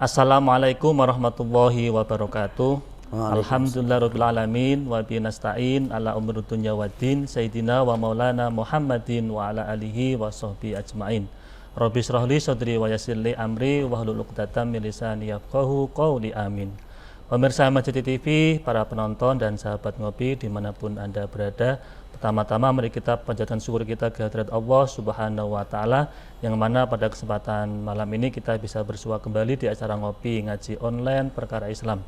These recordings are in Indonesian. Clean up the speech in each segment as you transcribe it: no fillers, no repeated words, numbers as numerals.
Assalamualaikum warahmatullahi wabarakatuh. Waalaikumsalam. Alhamdulillahirabbil alamin wa bihi nasta'in ala umuri dunya waddin sayyidina wa maulana Muhammadin wa ala alihi wa sahbihi ajmain. Rabbi shrah li sadri wa yassir li amri wahlul 'uqdatam min lisani yafqahu qawli amin. Pemirsa Majid TV, para penonton dan sahabat ngopi dimanapun Anda berada, pertama-tama mari kita panjatkan syukur kita kehadirat Allah Subhanahu wa Ta'ala, yang mana pada kesempatan malam ini kita bisa bersua kembali di acara ngopi ngaji online perkara Islam.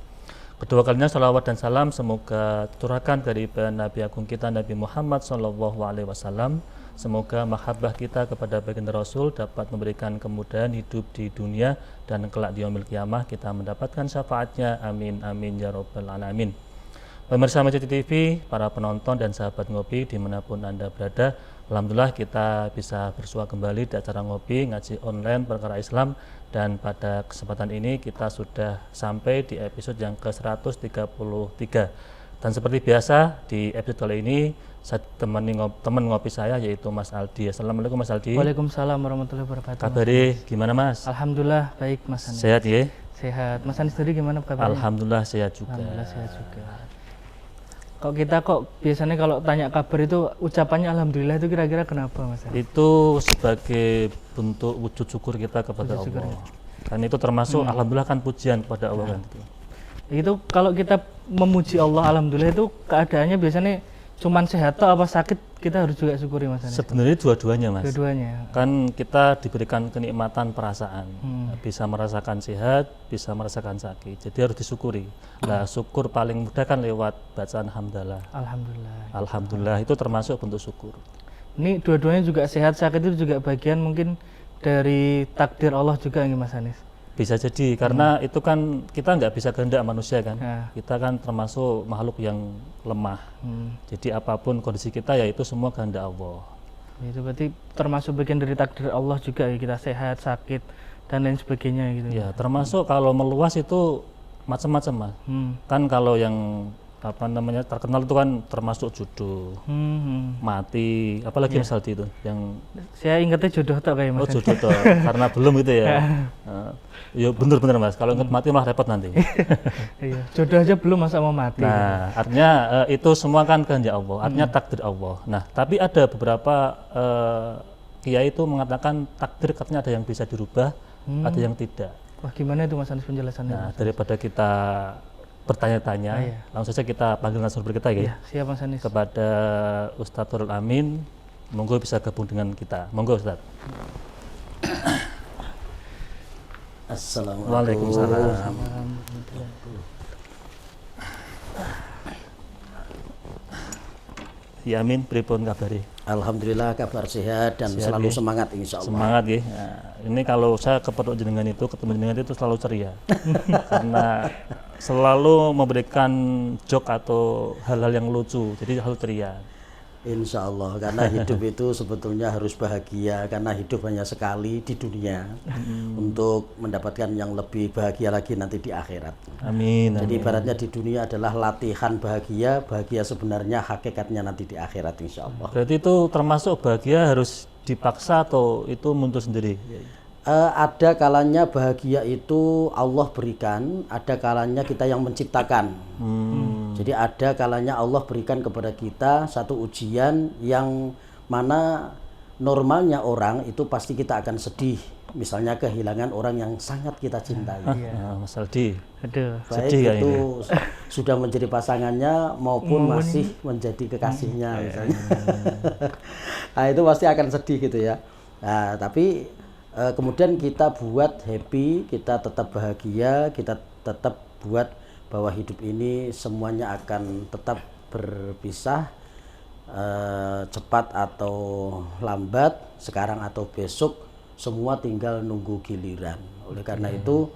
Kedua kalinya salawat dan salam semoga tercurahkan dari Nabi Agung kita Nabi Muhammad SAW. Semoga mahabbah kita kepada baginda Rasul dapat memberikan kemudahan hidup di dunia dan kelak di yaumil qiyamah kita mendapatkan syafaatnya. Amin amin ya rabbal alamin. Pemirsa Majid TV, para penonton dan sahabat ngopi dimanapun Anda berada, alhamdulillah kita bisa bersua kembali di acara ngopi ngaji online perkara Islam, dan pada kesempatan ini kita sudah sampai di episode yang ke-133. Dan seperti biasa di episode kali ini saya teman ngopi saya yaitu Mas Aldi. Assalamualaikum Mas Aldi. Waalaikumsalam warahmatullahi wabarakatuh. Kabari gimana Mas? Alhamdulillah baik Mas Anies. Sehat ya? Sehat. Mas Anies sendiri gimana kabarnya? Alhamdulillah sehat juga. Alhamdulillah sehat juga. Kok biasanya kalau tanya kabar itu ucapannya alhamdulillah, itu kira-kira kenapa Mas Anies? Itu sebagai bentuk wujud syukur kita kepada Allah. Dan itu termasuk alhamdulillah kan pujian kepada Allah kan itu. Itu kalau kita memuji Allah alhamdulillah itu keadaannya biasanya cuman sehat atau apa sakit, kita harus juga syukuri Mas Anies. Sebenarnya dua-duanya Mas. Dua-duanya. Kan kita diberikan kenikmatan perasaan, bisa merasakan sehat, bisa merasakan sakit. Jadi harus disyukuri. Nah, syukur paling mudah kan lewat bacaan hamdalah. Alhamdulillah. Alhamdulillah itu termasuk bentuk syukur. Ini dua-duanya juga sehat, sakit itu juga bagian mungkin dari takdir Allah juga nih Mas Anies. Bisa jadi karena itu kan kita nggak bisa kehendak manusia kan. Kita kan termasuk makhluk yang lemah. Jadi apapun kondisi kita ya itu semua kehendak Allah. Itu berarti termasuk bagian dari takdir Allah juga ya, kita sehat, sakit dan lain sebagainya gitu. Ya, termasuk kalau meluas itu macam-macam Mas. Kan kalau yang terkenal itu kan termasuk jodoh, mati, apalagi misal itu yang saya ingatnya jodoh tak kayak Mas. Oh jodoh toh, karena belum gitu ya. Ya bener-bener Mas, kalau ingat mati malah repot nanti. Iya, jodoh aja belum masa mau mati. Nah, artinya itu semua kan kehendak Allah, artinya takdir Allah. Nah, tapi ada beberapa kiai itu mengatakan takdir katanya ada yang bisa dirubah, ada yang tidak. Wah, gimana itu Mas Anies penjelasannya? Nah, daripada kita bertanya-tanya, langsung saja kita panggil narasumber kita ya. Siap Mas Anies. Kepada Ustadz Thurul Amin, monggo bisa gabung dengan kita. Monggo Ustadz. Assalamualaikum. Waalaikumsalam. Ya Amin, pripun kabari? Alhamdulillah kabar sehat dan Sehat, selalu ya? semangat insya Allah. Semangat ya. Nah, ini kalau saya ketemu jenengan itu selalu ceria. Karena selalu memberikan joke atau hal-hal yang lucu, jadi selalu ceria. Insya Allah, karena hidup itu sebetulnya harus bahagia, karena hidup hanya sekali di dunia, untuk mendapatkan yang lebih bahagia lagi nanti di akhirat. Amin. Jadi ibaratnya di dunia adalah latihan bahagia, bahagia sebenarnya hakikatnya nanti di akhirat insya Allah. Berarti itu termasuk bahagia harus dipaksa atau itu muncul sendiri? Ada kalanya bahagia itu Allah berikan, ada kalanya kita yang menciptakan. Jadi ada kalanya Allah berikan kepada kita satu ujian yang mana normalnya orang itu pasti kita akan sedih. Misalnya kehilangan orang yang sangat kita cintai. Mas Aldi. Aduh. Baik Sedih itu sudah menjadi pasangannya maupun masih menjadi kekasihnya misalnya. Nah, itu pasti akan sedih gitu ya. Nah, tapi kemudian kita buat happy, kita tetap bahagia, kita tetap buat bahwa hidup ini semuanya akan tetap berpisah, cepat atau lambat, sekarang atau besok, semua tinggal nunggu giliran. Oleh karena itu,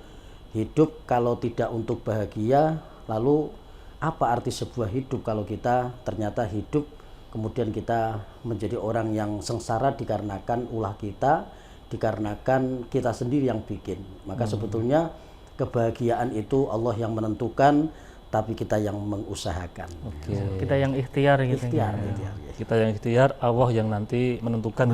hidup kalau tidak untuk bahagia, lalu apa arti sebuah hidup kalau kita ternyata hidup kemudian kita menjadi orang yang sengsara dikarenakan ulah kita, dikarenakan kita sendiri yang bikin. Maka sebetulnya kebahagiaan itu Allah yang menentukan, tapi kita yang mengusahakan. Kita yang ikhtiar gitu. Ikhtiar. Kita yang ikhtiar, Allah yang nanti menentukan.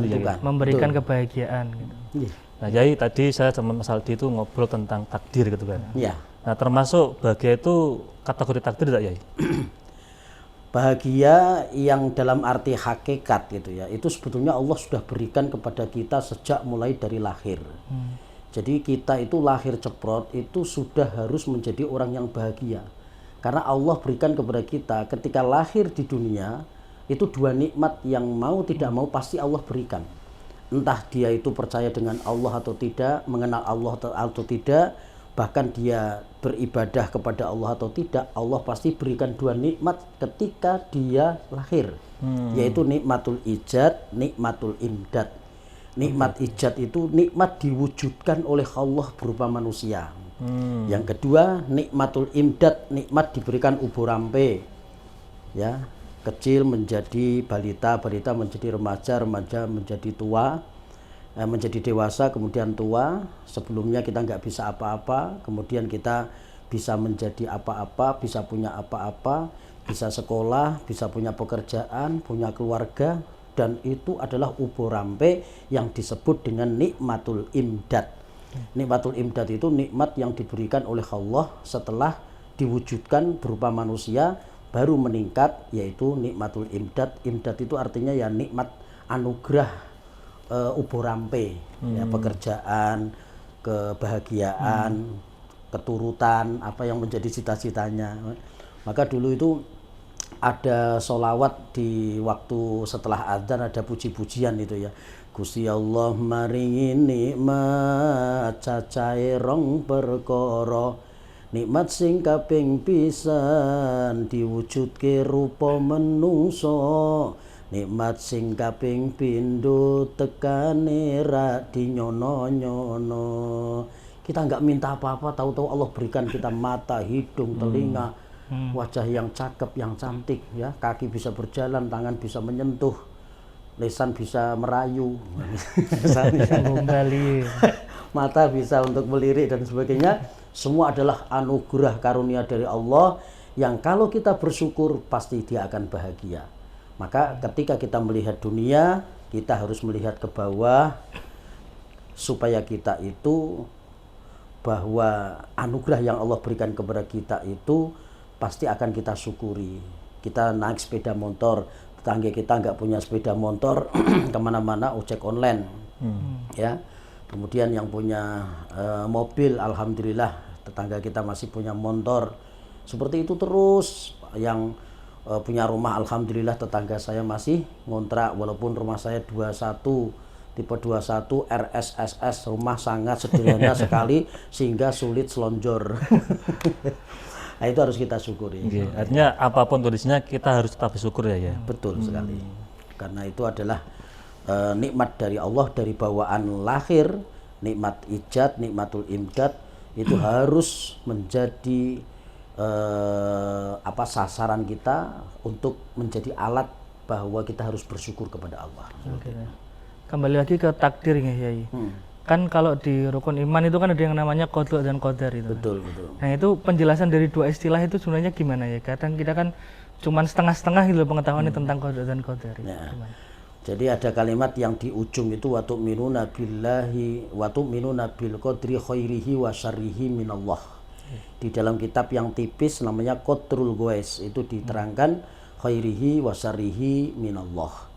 Memberikan kebahagiaan gitu. Nah, Yai tadi saya sama Mas Aldi itu ngobrol tentang takdir gitu kan. Ya. Nah, termasuk bahagia itu kategori takdir tidak, Yai? Bahagia yang dalam arti hakikat gitu ya, itu sebetulnya Allah sudah berikan kepada kita sejak mulai dari lahir. Jadi kita itu lahir ceprot itu sudah harus menjadi orang yang bahagia. Karena Allah berikan kepada kita ketika lahir di dunia itu 2 nikmat yang mau tidak mau pasti Allah berikan. Entah dia itu percaya dengan Allah atau tidak, mengenal Allah atau tidak, bahkan dia beribadah kepada Allah atau tidak, Allah pasti berikan 2 nikmat ketika dia lahir, yaitu nikmatul ijad, nikmatul imdad. Nikmat ijad itu nikmat diwujudkan oleh Allah berupa manusia. Yang kedua, nikmatul imdad, nikmat diberikan ubur rampe, ya, kecil menjadi balita, balita menjadi remaja, remaja menjadi tua, menjadi dewasa, kemudian tua. Sebelumnya kita nggak bisa apa-apa, kemudian kita bisa menjadi apa-apa, bisa punya apa-apa, bisa sekolah, bisa punya pekerjaan, punya keluarga, dan itu adalah ubur rampe yang disebut dengan nikmatul imdad. Nikmatul imdad itu nikmat yang diberikan oleh Allah setelah diwujudkan berupa manusia baru meningkat, yaitu nikmatul imdad. Imdad itu artinya ya nikmat anugerah ubur rampe, ya, pekerjaan, kebahagiaan, keturutan, apa yang menjadi cita-citanya. Maka dulu itu ada sholawat di waktu setelah adzan, ada puji-pujian itu ya. Gusti Allah maringi nikmat cacahe rong perkara, nikmat sing kaping pisan diwujudke rupa menungso, nikmat sing kaping pindho tekane ra dinyono-nyono. Kita nggak minta apa-apa, tahu-tahu Allah berikan kita mata, hidung, telinga, wajah yang cakep, yang cantik, ya, kaki bisa berjalan, tangan bisa menyentuh, lisan bisa merayu, mata bisa untuk melirik dan sebagainya. Semua adalah anugerah karunia dari Allah yang kalau kita bersyukur pasti dia akan bahagia. Maka ketika kita melihat dunia, kita harus melihat ke bawah supaya kita itu bahwa anugerah yang Allah berikan kepada kita itu pasti akan kita syukuri. Kita naik sepeda motor, tetangga kita nggak punya sepeda motor, kemana-mana ojek online, ya. Kemudian yang punya mobil, alhamdulillah tetangga kita masih punya motor. Seperti itu terus. Yang punya rumah, alhamdulillah tetangga saya masih ngontrak, walaupun rumah saya 21, tipe 21 RSSS, rumah sangat sederhana sekali sehingga sulit selonjor. Nah, itu harus kita syukuri. Okay. Artinya apapun kondisinya kita harus tetap bersyukur ya. Betul sekali. Karena itu adalah nikmat dari Allah dari bawaan lahir, nikmat ijad, nikmatul imdad itu harus menjadi sasaran kita untuk menjadi alat bahwa kita harus bersyukur kepada Allah. Okay. Kembali lagi ke takdir ya, Yai. Kan kalau di rukun iman itu kan ada yang namanya qada dan qadar itu. Betul, betul. Nah, itu penjelasan dari 2 istilah itu sebenarnya gimana ya? Kadang kita kan cuman setengah-setengah gitu pengetahuannya tentang qada dan qadar. Ya. Jadi ada kalimat yang di ujung itu wa tu'minuna billahi wa tu'minuna bil qadri khairihi wa syarrihi minallah. Di dalam kitab yang tipis namanya Qadrul Ghuais itu diterangkan khairihi wa syarrihi minallah.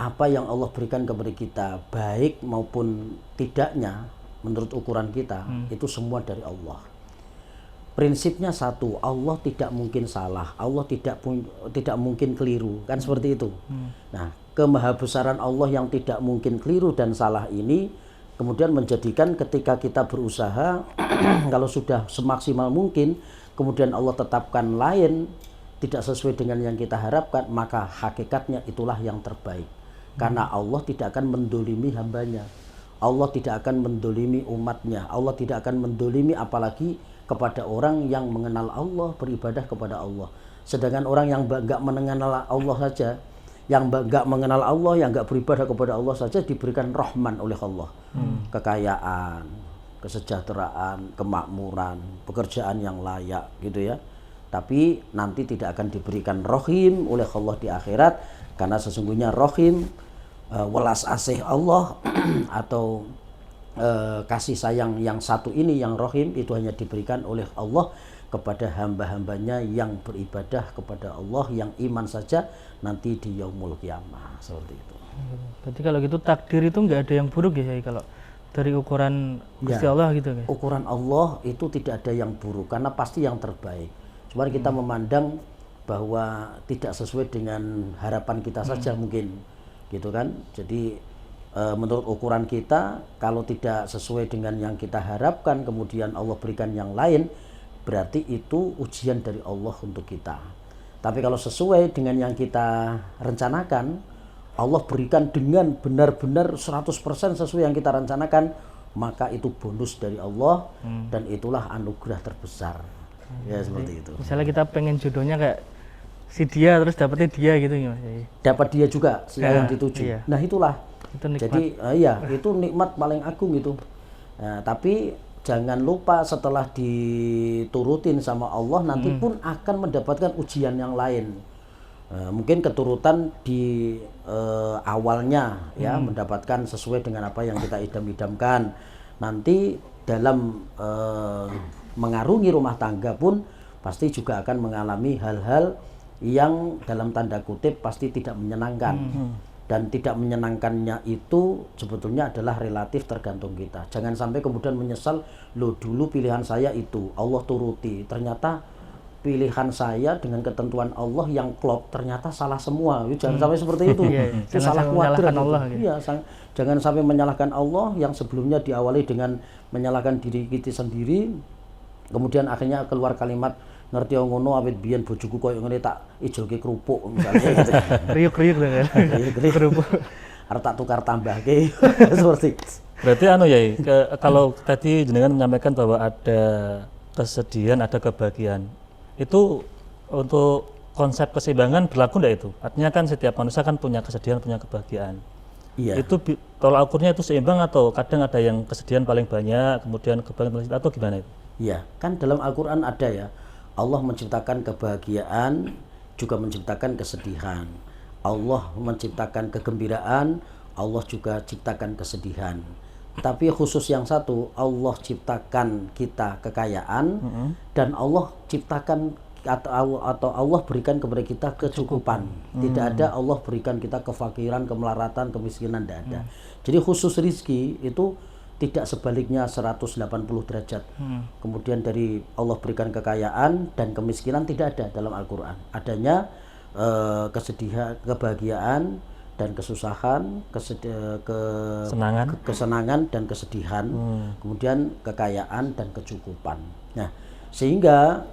Apa yang Allah berikan kepada kita, baik maupun tidaknya menurut ukuran kita, itu semua dari Allah. Prinsipnya satu, Allah tidak mungkin salah, Allah tidak mungkin keliru, kan seperti itu. Nah, kemahabesaran Allah yang tidak mungkin keliru dan salah ini kemudian menjadikan ketika kita berusaha kalau sudah semaksimal mungkin kemudian Allah tetapkan lain tidak sesuai dengan yang kita harapkan, maka hakikatnya itulah yang terbaik. Karena Allah tidak akan mendolimi hambanya, Allah tidak akan mendolimi umatnya, Allah tidak akan mendolimi apalagi kepada orang yang mengenal Allah, beribadah kepada Allah. Sedangkan orang yang enggak mengenal Allah saja, yang enggak mengenal Allah, yang enggak beribadah kepada Allah saja diberikan rahman oleh Allah. Kekayaan, kesejahteraan, kemakmuran, pekerjaan yang layak gitu ya. Tapi nanti tidak akan diberikan rohim oleh Allah di akhirat, karena sesungguhnya rohim, welas asih Allah atau kasih sayang yang satu ini, yang Rohim, itu hanya diberikan oleh Allah kepada hamba-hambanya yang beribadah kepada Allah, yang iman saja nanti di yaumul qiyamah, seperti itu. Berarti kalau gitu takdir itu nggak ada yang buruk ya Kiai, kalau dari ukuran Gusti Allah gitu ya? Ukuran Allah itu tidak ada yang buruk, karena pasti yang terbaik. Cuma kita memandang bahwa tidak sesuai dengan harapan kita saja mungkin, gitu kan. Jadi menurut ukuran kita, kalau tidak sesuai dengan yang kita harapkan, kemudian Allah berikan yang lain, berarti itu ujian dari Allah untuk kita. Tapi kalau sesuai dengan yang kita rencanakan, Allah berikan dengan benar-benar 100% sesuai yang kita rencanakan, maka itu bonus dari Allah, dan itulah anugerah terbesar. Ya seperti itu. Misalnya kita pengen jodohnya kayak si dia, terus dapetnya dia gitu ya Mas? Dapat dia juga yang dituju. Iya. Nah itulah. Itu nikmat. Jadi itu nikmat paling agung itu. Nah, tapi jangan lupa setelah diturutin sama Allah, nanti pun akan mendapatkan ujian yang lain. Mungkin keturutan di awalnya ya mendapatkan sesuai dengan apa yang kita idam-idamkan. Nanti dalam mengarungi rumah tangga pun pasti juga akan mengalami hal-hal yang dalam tanda kutip pasti tidak menyenangkan. Dan tidak menyenangkannya itu sebetulnya adalah relatif tergantung kita. Jangan sampai kemudian menyesal, loh dulu pilihan saya itu, Allah turuti, ternyata pilihan saya dengan ketentuan Allah yang klop ternyata salah semua. Jangan sampai seperti itu. Itu salah kuadrat. Iya, jangan sampai menyalahkan Allah yang sebelumnya diawali dengan menyalahkan diri kita sendiri, kemudian akhirnya keluar kalimat, ngerti ngono awit biyen bojoku koyo ngene tak ijoke kerupuk misalnya gitu. Riuk-riuk kan. Kerupuk. Arep tak tukar tambahke seperti itu. Berarti kalau tadi jenengan menyampaikan bahwa ada kesedihan, ada kebahagiaan. Itu untuk konsep keseimbangan berlaku enggak itu? Artinya kan setiap manusia kan punya kesedihan, punya kebahagiaan. Iya. Itu tolak ukurnya itu seimbang atau kadang ada yang kesedihan paling banyak, kemudian kebahagiaan paling sedikit, atau gimana itu? Iya, kan dalam Al-Qur'an ada ya. Allah menciptakan kebahagiaan, juga menciptakan kesedihan. Allah menciptakan kegembiraan, Allah juga ciptakan kesedihan. Tapi khusus yang satu, Allah ciptakan kita kekayaan, dan Allah ciptakan atau Allah berikan kepada kita kecukupan. Tidak ada Allah berikan kita kefakiran, kemelaratan, kemiskinan, tidak ada. Jadi khusus rizki itu tidak sebaliknya 180 derajat. Kemudian dari Allah berikan kekayaan dan kemiskinan tidak ada dalam Al-Quran. Adanya kesedihan, kebahagiaan dan kesusahan, kesenangan dan kesedihan, kemudian kekayaan dan kecukupan. Nah, sehingga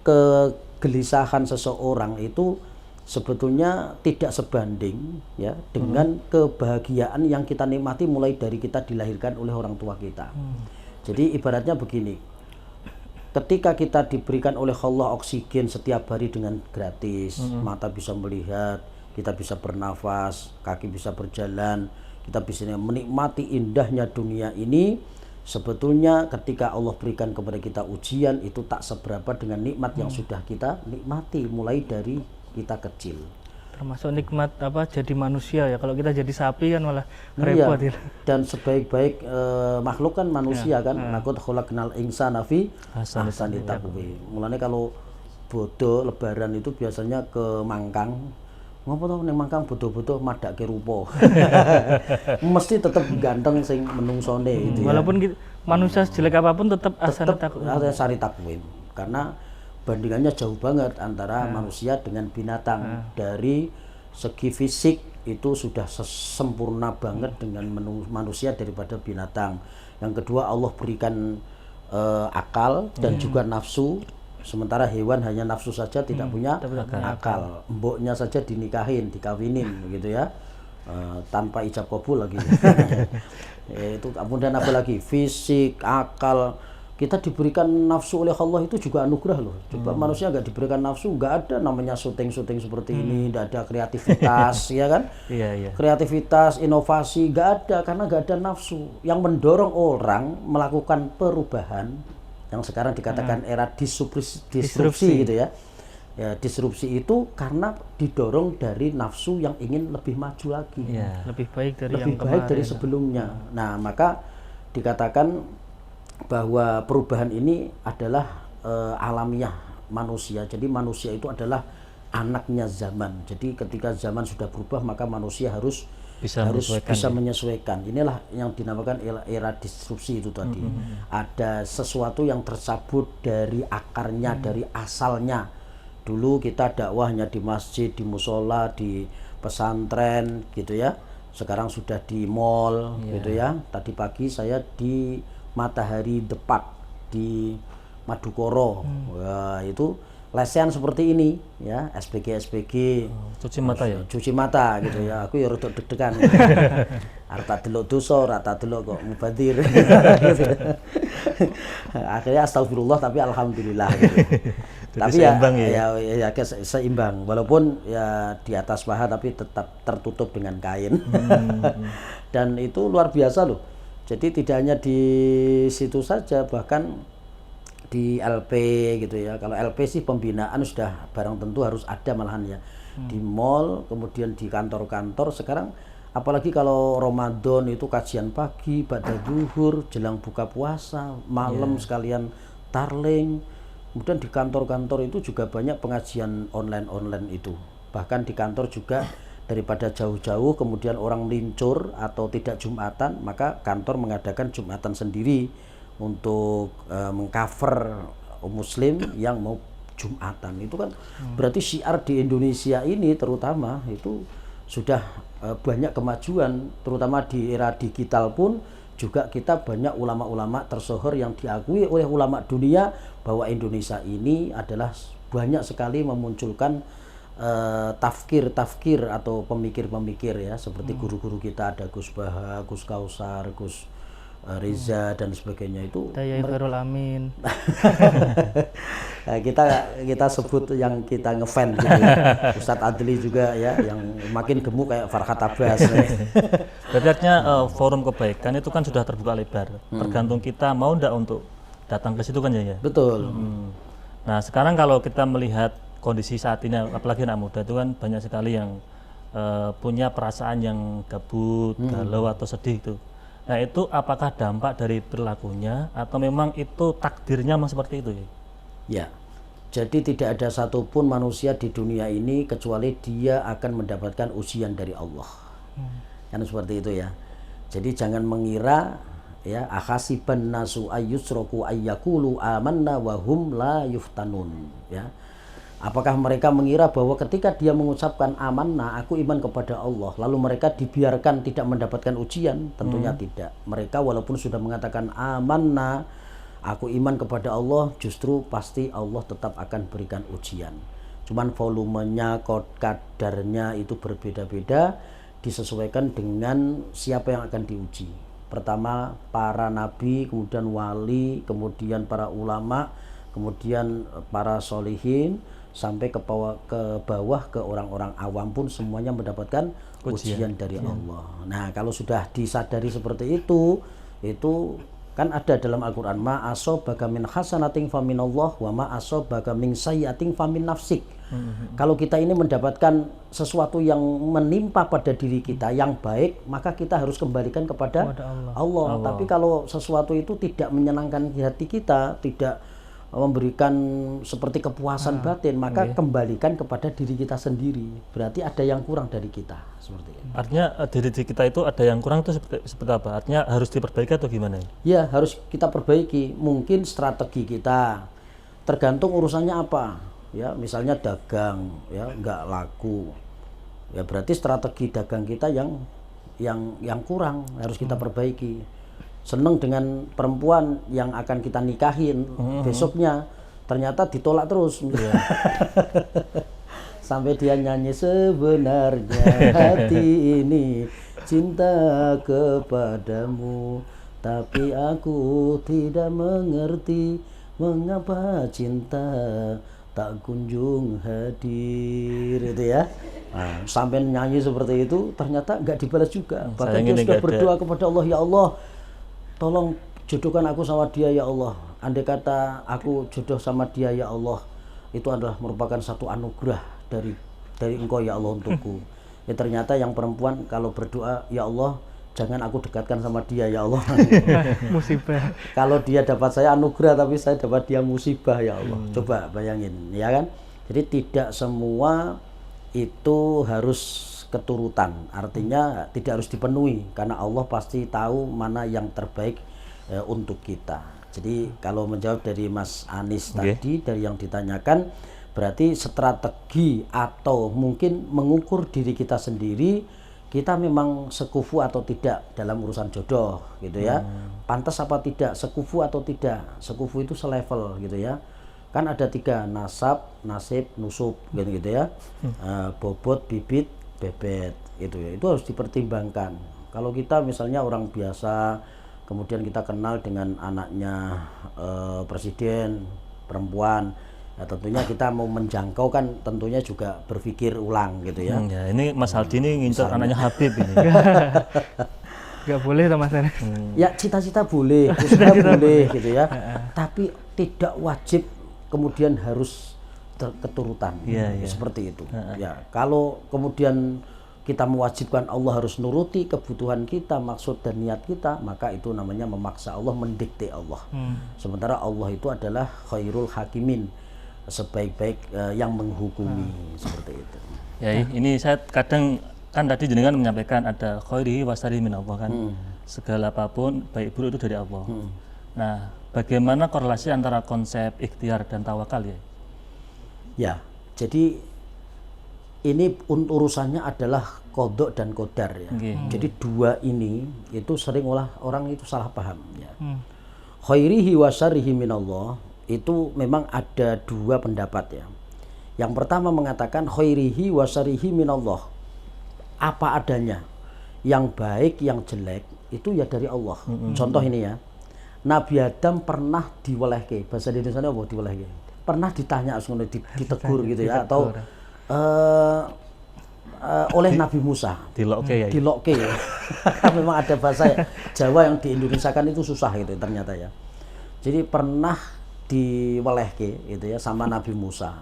kegelisahan seseorang itu sebetulnya tidak sebanding ya dengan kebahagiaan yang kita nikmati mulai dari kita dilahirkan oleh orang tua kita. Jadi ibaratnya begini, ketika kita diberikan oleh Allah oksigen setiap hari dengan gratis, mata bisa melihat, kita bisa bernafas, kaki bisa berjalan, kita bisa menikmati indahnya dunia ini. Sebetulnya ketika Allah berikan kepada kita ujian itu tak seberapa dengan nikmat yang sudah kita nikmati mulai dari kita kecil. Termasuk nikmat jadi manusia ya. Kalau kita jadi sapi kan malah repot ya. Dan sebaik-baik makhluk kan manusia kan. Laqad khalaqnal insana fi ahsani taqwim. Mulane kalau bodo lebaran itu biasanya ke Mangkang. Ngopo to ning Mangkang bodo-bodo madake rupa. Mesti tetap ganteng sing menungsone itu ya. Walaupun manusia sejelek apapun tetap asani taqwim. Karena bandingannya jauh banget antara manusia dengan binatang. Dari segi fisik itu sudah sempurna banget dengan manusia daripada binatang. Yang kedua Allah berikan akal dan juga nafsu. Sementara hewan hanya nafsu saja, tidak punya akal. Mboknya saja dinikahin, dikawinin begitu ya. Tanpa ijab kabul lagi. Itu kemudian apa lagi? Fisik, akal. Kita diberikan nafsu oleh Allah itu juga anugerah loh. Coba manusia nggak diberikan nafsu, nggak ada namanya syuting-syuting seperti ini, nggak ada kreativitas, ya kan? Iya. Kreativitas, inovasi, nggak ada karena nggak ada nafsu. Yang mendorong orang melakukan perubahan, yang sekarang dikatakan era disrupsi gitu ya. Ya, disrupsi itu karena didorong dari nafsu yang ingin lebih maju lagi, Lebih baik dari lebih yang baik kemarin. dari sebelumnya. Nah, maka dikatakan bahwa perubahan ini adalah alamiah manusia. Jadi manusia itu adalah anaknya zaman. Jadi ketika zaman sudah berubah, maka manusia harus Bisa menyesuaikan. Inilah yang dinamakan era disrupsi itu tadi. Ada sesuatu yang tercabut dari akarnya, dari asalnya. Dulu kita dakwahnya di masjid, di musola, di pesantren gitu ya. Sekarang sudah di mall gitu ya. Tadi pagi saya di Matahari Depak di Madukoro. Wah, itu lesehan seperti ini ya, SPG cuci mata ya. Cuci mata gitu ya. Aku ya rada deg-degan. Arep tak delok dosa, ora tak delok kok mubadir. Akhirnya astagfirullah tapi alhamdulillah gitu. Tapi seimbang seimbang, walaupun ya di atas paha tapi tetap tertutup dengan kain. Dan itu luar biasa loh. Jadi tidak hanya di situ saja, bahkan di LP gitu ya. Kalau LP sih pembinaan sudah barang tentu harus ada malahan ya. Di mall, kemudian di kantor-kantor. Sekarang apalagi kalau Ramadan itu kajian pagi, ba'da zuhur, jelang buka puasa, malam sekalian tarling. Kemudian di kantor-kantor itu juga banyak pengajian online itu. Bahkan di kantor juga daripada jauh-jauh kemudian orang lincur atau tidak Jumatan, maka kantor mengadakan Jumatan sendiri untuk mengcover muslim yang mau Jumatan. Itu kan berarti syiar di Indonesia ini terutama itu sudah banyak kemajuan, terutama di era digital pun juga kita banyak ulama-ulama tersohor yang diakui oleh ulama dunia bahwa Indonesia ini adalah banyak sekali memunculkan tafkir atau pemikir-pemikir ya, seperti guru-guru kita ada Gus Baha, Gus Kausar, Gus Reza dan sebagainya itu. Dayai Khairul Amin. Nah, kita sebut yang kita ngefan gitu ya. Ustadz Adli juga ya, yang makin gemuk kayak Farhat Abbas. Berarti artinya forum kebaikan itu kan sudah terbuka lebar. Tergantung kita mau ndak untuk datang ke situ kan ya. Betul. Nah sekarang kalau kita melihat kondisi saat ini, apalagi anak muda itu kan banyak sekali yang punya perasaan yang gabut, galau atau sedih itu. Nah itu apakah dampak dari perilakunya atau memang itu takdirnya memang seperti itu ya? Ya, jadi tidak ada satupun manusia di dunia ini kecuali dia akan mendapatkan ujian dari Allah. Kan seperti itu ya. Jadi jangan mengira ya, akhasiban nasu ayyusroku ayyakulu amanna wahum la yuftanun ya. Apakah mereka mengira bahwa ketika dia mengucapkan amanah, aku iman kepada Allah, lalu mereka dibiarkan tidak mendapatkan ujian? Tentunya tidak. Mereka walaupun sudah mengatakan amanah, aku iman kepada Allah, justru pasti Allah tetap akan berikan ujian. Cuman volumenya, kadarnya itu berbeda-beda, disesuaikan dengan siapa yang akan diuji. Pertama para nabi, kemudian wali, kemudian para ulama, kemudian para solihin, sampai ke bawah ke orang-orang awam pun semuanya mendapatkan ujian dari Allah. Nah kalau sudah disadari seperti itu kan ada dalam Al-Quran, ma asobaka min hasanatin faminallah wa ma asobaka min sayyatin famin nafsik. Kalau kita ini mendapatkan sesuatu yang menimpa pada diri kita yang baik, maka kita harus kembalikan kepada Allah. Tapi kalau sesuatu itu tidak menyenangkan hati kita, tidak memberikan seperti kepuasan batin, maka kembalikan kepada diri kita sendiri. Berarti ada yang kurang dari kita, seperti itu. Artinya diri kita itu ada yang kurang itu seperti apa? Artinya harus diperbaiki atau gimana? Ya harus kita perbaiki. Mungkin strategi kita, tergantung urusannya apa. Ya misalnya dagang, ya nggak laku. Ya berarti strategi dagang kita yang kurang harus kita perbaiki. Seneng dengan perempuan yang akan kita nikahin, besoknya ternyata ditolak terus. Sampai dia nyanyi, sebenarnya hati ini cinta kepadamu, tapi aku tidak mengerti mengapa cinta tak kunjung hadir, itu ya. Nah, sampai nyanyi seperti itu ternyata nggak dibalas juga. Bahkan dia sudah berdoa kepada Allah, ya Allah, tolong jodohkan aku sama dia ya Allah. Andai kata aku jodoh sama dia ya Allah, itu adalah merupakan satu anugerah dari Engkau ya Allah untukku. Ya ternyata yang perempuan kalau berdoa, ya Allah jangan aku dekatkan sama dia ya Allah. Musibah. Kalau dia dapat saya anugerah tapi saya dapat dia musibah ya Allah. Coba bayangin ya kan. Jadi tidak semua itu harus keturutan, artinya tidak harus dipenuhi karena Allah pasti tahu mana yang terbaik untuk kita. Jadi kalau menjawab dari Mas Anis tadi dari yang ditanyakan, berarti strategi atau mungkin mengukur diri kita sendiri, kita memang sekufu atau tidak dalam urusan jodoh gitu ya. Pantas apa tidak, sekufu atau tidak. Sekufu itu selevel gitu ya. Kan ada 3, nasab, nasib, nusub gitu ya. Bobot, bibit, bebet gitu ya. Itu harus dipertimbangkan. Kalau kita misalnya orang biasa, kemudian kita kenal dengan anaknya presiden perempuan, ya tentunya kita mau menjangkau kan tentunya juga berpikir ulang gitu ya. Ya ini Mas Aldi ini ngincar anaknya Habib ini. Gak boleh toh Mas Anis. Ya cita-cita boleh, usaha boleh gitu ya. Tapi tidak wajib kemudian harus keturutan seperti itu. Ya kalau kemudian kita mewajibkan Allah harus nuruti kebutuhan kita, maksud dan niat kita, maka itu namanya memaksa Allah, mendikte Allah. Sementara Allah itu adalah khairul hakimin, sebaik-baik yang menghukumi seperti itu. Ya ini saya kadang kan tadi jenengan menyampaikan ada khairihi wasarihi min Allah kan. Segala apapun baik buruk itu dari Allah. Nah, bagaimana korelasi antara konsep ikhtiar dan tawakal ya? Ya, jadi ini urusannya adalah kodok dan kodar ya. Jadi dua ini itu sering orang itu salah paham ya. Khairihi wa syarrihi minallah itu memang ada 2 pendapat ya. Yang pertama mengatakan khairihi wa syarrihi minallah. Apa adanya. Yang baik, yang jelek itu ya dari Allah. Contoh ini ya. Nabi Adam pernah diwelehke. Bahasa Indonesia apa diwelehke? Pernah ditanya ditegur gitu ya atau oleh Nabi Musa dilokke ya. Dilokke ya. Memang ada bahasa Jawa yang di Indonesia kan itu susah gitu ternyata ya. Jadi pernah diwelehke gitu ya sama Nabi Musa.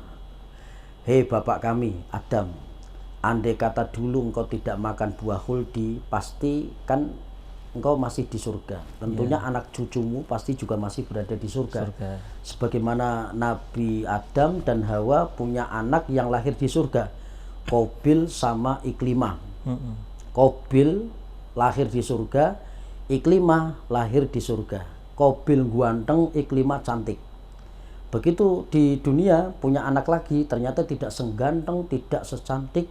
Hei bapak kami Adam, andai kata dulu engkau tidak makan buah khuldi, pasti kan engkau masih di surga. Tentunya anak cucumu pasti juga masih berada di surga. Sebagaimana Nabi Adam dan Hawa punya anak yang lahir di surga, Qabil sama Iklimah. Qabil lahir di surga, Iklimah lahir di surga. Qabil ganteng, Iklimah cantik. Begitu di dunia punya anak lagi, ternyata tidak seganteng, tidak secantik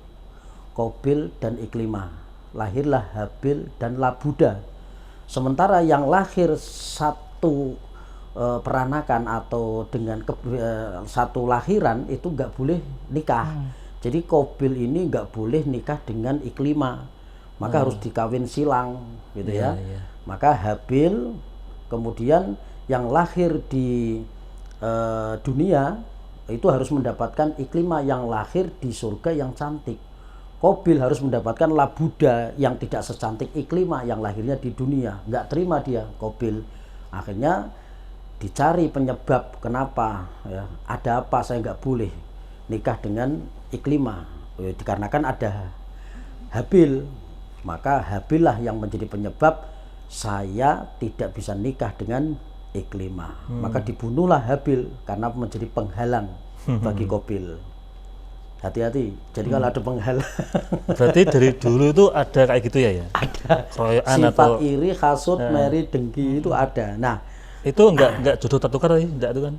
Qabil dan Iklimah. Lahirlah Habil dan Labuda. Sementara yang lahir satu peranakan atau dengan satu lahiran itu nggak boleh nikah. Jadi Qabil ini nggak boleh nikah dengan Iklimah, maka harus dikawin silang gitu ya. Maka Habil kemudian yang lahir di dunia itu harus mendapatkan Iklimah yang lahir di surga yang cantik. Qabil harus mendapatkan Labuda yang tidak secantik Iklimah yang lahirnya di dunia. Nggak terima dia Qabil. Akhirnya dicari penyebab kenapa ya, ada apa saya nggak boleh nikah dengan Iklimah. Dikarenakan ada Habil. Maka Habil lah yang menjadi penyebab saya tidak bisa nikah dengan Iklimah. Maka dibunuhlah Habil karena menjadi penghalang bagi Qabil. Hati-hati. Jadi kalau ada penghalang. Berarti dari dulu itu ada kayak gitu ya? Ada. Sifat atau iri, hasud, meri, dengki itu ada. Nah, itu enggak jodoh tertukar tadi, enggak itu kan?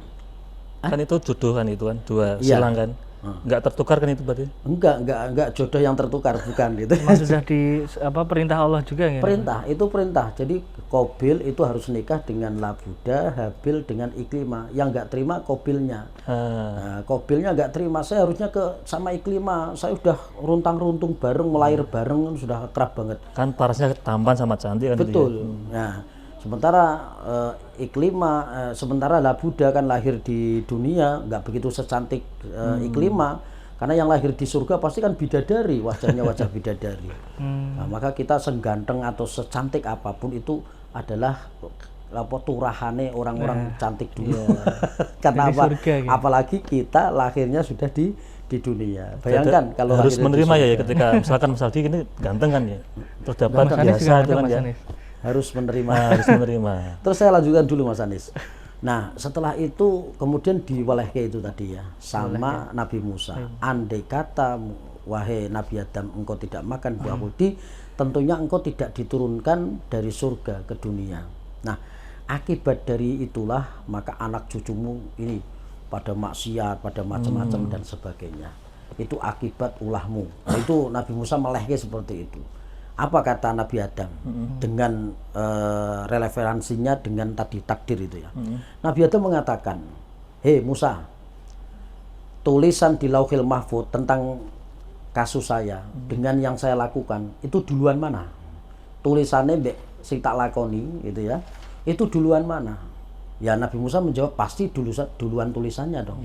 Kan itu jodoh kan itu kan, 2 silang kan? Enggak tertukar kan itu berarti? Enggak jodoh yang tertukar, bukan gitu. Sudah di perintah Allah juga ya? Perintah, itu perintah. Jadi Qabil itu harus nikah dengan Labuda, Habil dengan Iklimah. Yang enggak terima Qabilnya. Nah, Qabilnya enggak terima, saya harusnya sama Iklimah. Saya udah runtang-runtung bareng, melahir bareng, sudah akrab banget. Kan parasnya tampan sama cantik kan? Betul. Nah, sementara Iklimah, sementara Labuda kan lahir di dunia nggak begitu secantik Iklimah, karena yang lahir di surga pasti kan bidadari, wajahnya wajah bidadari. Nah, maka kita seganteng atau secantik apapun itu adalah apa turahane orang-orang cantik dulu. Karena Dari apa? surga, gitu. Apalagi kita lahirnya sudah di dunia. Bayangkan kalau harus lahirnya di menerima ya, surga. ketika misalkan Mas Aldi ini ganteng kan ya, terus dapat Mas Anies juga biasa itu ganteng, kan Mas ya, Anies. Harus menerima. harus menerima. Terus saya lanjutkan dulu Mas Anies. Nah, setelah itu kemudian diwalehke itu tadi ya sama Nabi Musa. Andai kata wahai Nabi Adam engkau tidak makan buah khuldi, tentunya engkau tidak diturunkan dari surga ke dunia. Nah, akibat dari itulah maka anak cucumu ini pada maksiat, pada macam-macam dan sebagainya. Itu akibat ulahmu. Nah, itu Nabi Musa melehke seperti itu. Apa kata Nabi Adam dengan relevansinya dengan tadi takdir itu ya. Nabi Adam mengatakan, hei Musa, tulisan di Lauhil Mahfuz tentang kasus saya dengan yang saya lakukan itu duluan mana? Tulisannya mbek sing tak lakoni gitu ya. Itu duluan mana? Ya Nabi Musa menjawab pasti duluan tulisannya dong.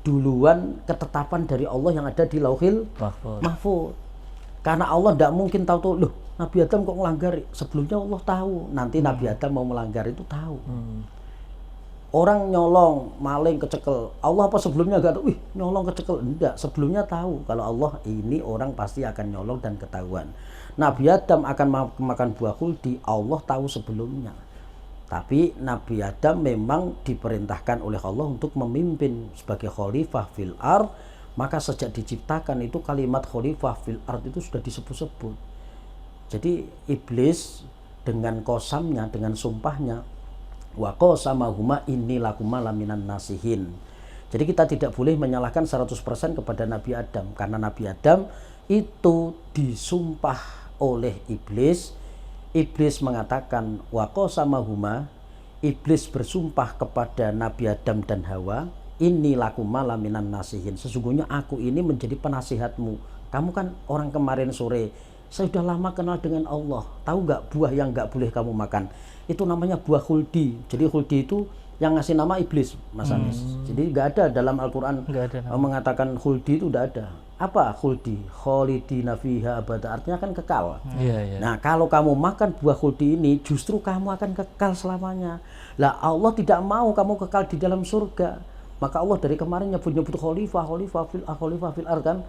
Duluan ketetapan dari Allah yang ada di Lauhil Mahfuz. Karena Allah tidak mungkin tahu tuh, loh Nabi Adam kok melanggar? Sebelumnya Allah tahu, nanti Nabi Adam mau melanggar itu tahu. Orang nyolong, maling, kecekel, Allah apa sebelumnya gak tahu? Wih nyolong kecekel, enggak. Sebelumnya tahu kalau Allah ini orang pasti akan nyolong dan ketahuan. Nabi Adam akan makan buah khuldi, Allah tahu sebelumnya. Tapi Nabi Adam memang diperintahkan oleh Allah untuk memimpin sebagai khalifah fil ard. Maka sejak diciptakan itu kalimat khalifah fil ard itu sudah disebut-sebut. Jadi iblis dengan kosamnya, dengan sumpahnya, wa qasamahuma inni lakuma laminan nasihin. Jadi kita tidak boleh menyalahkan 100% kepada Nabi Adam, karena Nabi Adam itu disumpah oleh iblis. Iblis mengatakan wa qasamahuma, iblis bersumpah kepada Nabi Adam dan Hawa, ini lakuma laminan nasihin, sesungguhnya aku ini menjadi penasihatmu. Kamu kan orang kemarin sore, saya sudah lama kenal dengan Allah. Tahu nggak buah yang nggak boleh kamu makan? Itu namanya buah khuldi. Jadi khuldi itu yang ngasih nama iblis, Mas Anies. Jadi nggak ada dalam Al-Quran mengatakan khuldi itu nggak ada. Apa khuldi? Khalidina fiha abada, artinya kan kekal. Nah kalau kamu makan buah khuldi ini, justru kamu akan kekal selamanya. Lah Allah tidak mau kamu kekal di dalam surga. Maka Allah dari kemarin nyebut khalifah fil ard kan.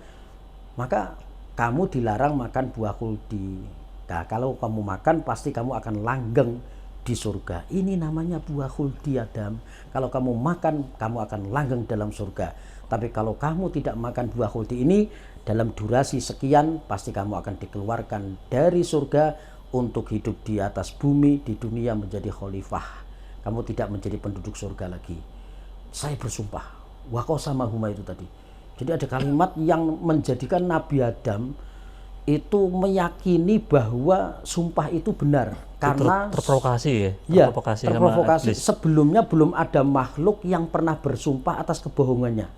Maka kamu dilarang makan buah khuldi. Nah, kalau kamu makan pasti kamu akan langgeng di surga. Ini namanya buah khuldi Adam. Kalau kamu makan kamu akan langgeng dalam surga. Tapi kalau kamu tidak makan buah khuldi ini dalam durasi sekian pasti kamu akan dikeluarkan dari surga untuk hidup di atas bumi di dunia menjadi khalifah. Kamu tidak menjadi penduduk surga lagi. Saya bersumpah, wa qasamahuma itu tadi. Jadi ada kalimat yang menjadikan Nabi Adam itu meyakini bahwa sumpah itu benar. Karena terprovokasi ya? Terprovokasi. Sebelumnya belum ada makhluk yang pernah bersumpah atas kebohongannya.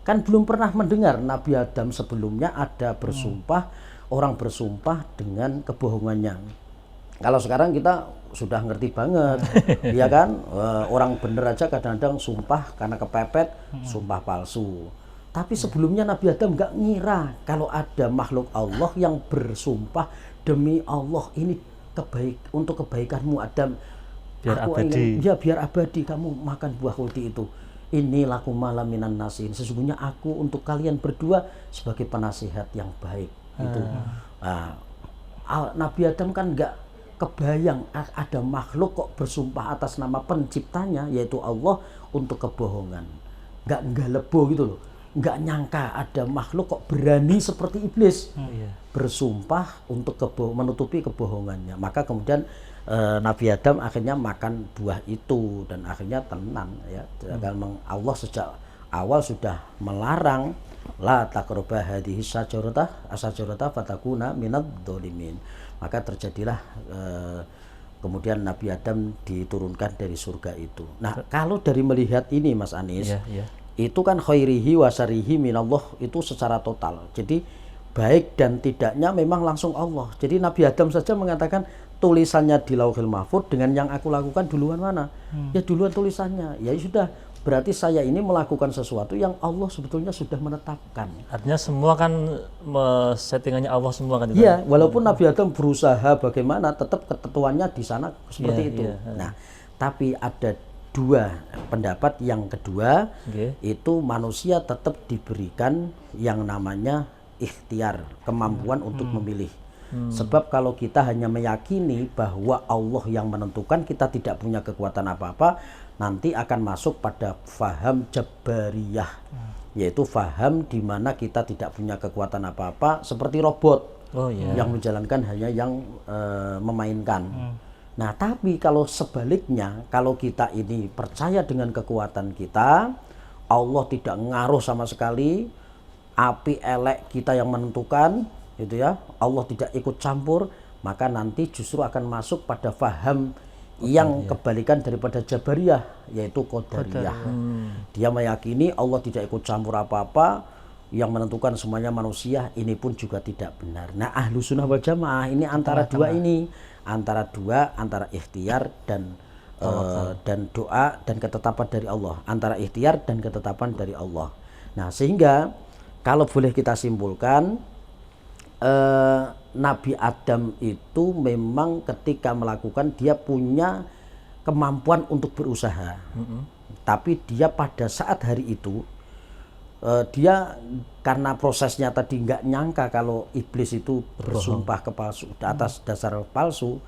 Kan belum pernah mendengar Nabi Adam sebelumnya ada bersumpah, orang bersumpah dengan kebohongannya. Kalau sekarang kita sudah ngerti banget, ya kan? Orang bener aja kadang-kadang sumpah karena kepepet, sumpah palsu. Tapi sebelumnya Nabi Adam nggak ngira kalau ada makhluk Allah yang bersumpah demi Allah ini untuk kebaikanmu Adam. Biar aku abadi. Biar abadi kamu makan buah khuldi itu. Ini laku malaminan nasihin. Sesungguhnya aku untuk kalian berdua sebagai penasihat yang baik. Itu. Nah, Nabi Adam kan nggak kebayang ada makhluk kok bersumpah atas nama penciptanya yaitu Allah untuk kebohongan. Nggak lebo gitu loh. Nggak nyangka ada makhluk kok berani seperti iblis bersumpah untuk menutupi kebohongannya. Maka kemudian Nabi Adam akhirnya makan buah itu dan akhirnya tenang ya. Allah sejak awal sudah melarang la taqrabu hadhihi syajarata fatakuna minadh dhalimin. Maka terjadilah kemudian Nabi Adam diturunkan dari surga itu. Nah, kalau dari melihat ini Mas Anies, itu kan khairihi wa syarrihi minallah itu secara total. Jadi baik dan tidaknya memang langsung Allah. Jadi Nabi Adam saja mengatakan tulisannya di Lauhil Mahfuz dengan yang aku lakukan duluan mana? Ya duluan tulisannya. Ya sudah, berarti saya ini melakukan sesuatu yang Allah sebetulnya sudah menetapkan. Artinya semua kan settingannya Allah semua kan? Iya, walaupun Nabi Adam berusaha bagaimana, tetap ketentuannya di sana seperti itu. Nah, Tapi ada dua pendapat. Yang kedua, Nggih. itu manusia tetap diberikan yang namanya ikhtiar, kemampuan untuk memilih. Sebab kalau kita hanya meyakini bahwa Allah yang menentukan, kita tidak punya kekuatan apa-apa, nanti akan masuk pada faham Jabariyah, yaitu faham di mana kita tidak punya kekuatan apa-apa, seperti robot Oh iya. yang menjalankan hanya yang memainkan. Nah, tapi kalau sebaliknya, kalau kita ini percaya dengan kekuatan kita, Allah tidak ngaruh sama sekali, api elek kita yang menentukan, gitu ya, Allah tidak ikut campur, maka nanti justru akan masuk pada faham yang kebalikan daripada Jabariyah, yaitu Qadariyah. Dia meyakini Allah tidak ikut campur apa-apa, yang menentukan semuanya manusia. Ini pun juga tidak benar. Nah, ahlu sunnah wal jamaah ini antara dua ini, antara ikhtiar dan doa dan ketetapan dari Allah, antara ikhtiar dan ketetapan dari Allah. Nah, sehingga kalau boleh kita simpulkan, Nabi Adam itu memang ketika melakukan, dia punya kemampuan untuk berusaha. Tapi dia pada saat hari itu, dia karena prosesnya tadi nggak nyangka kalau iblis itu bersumpah atas dasar palsu,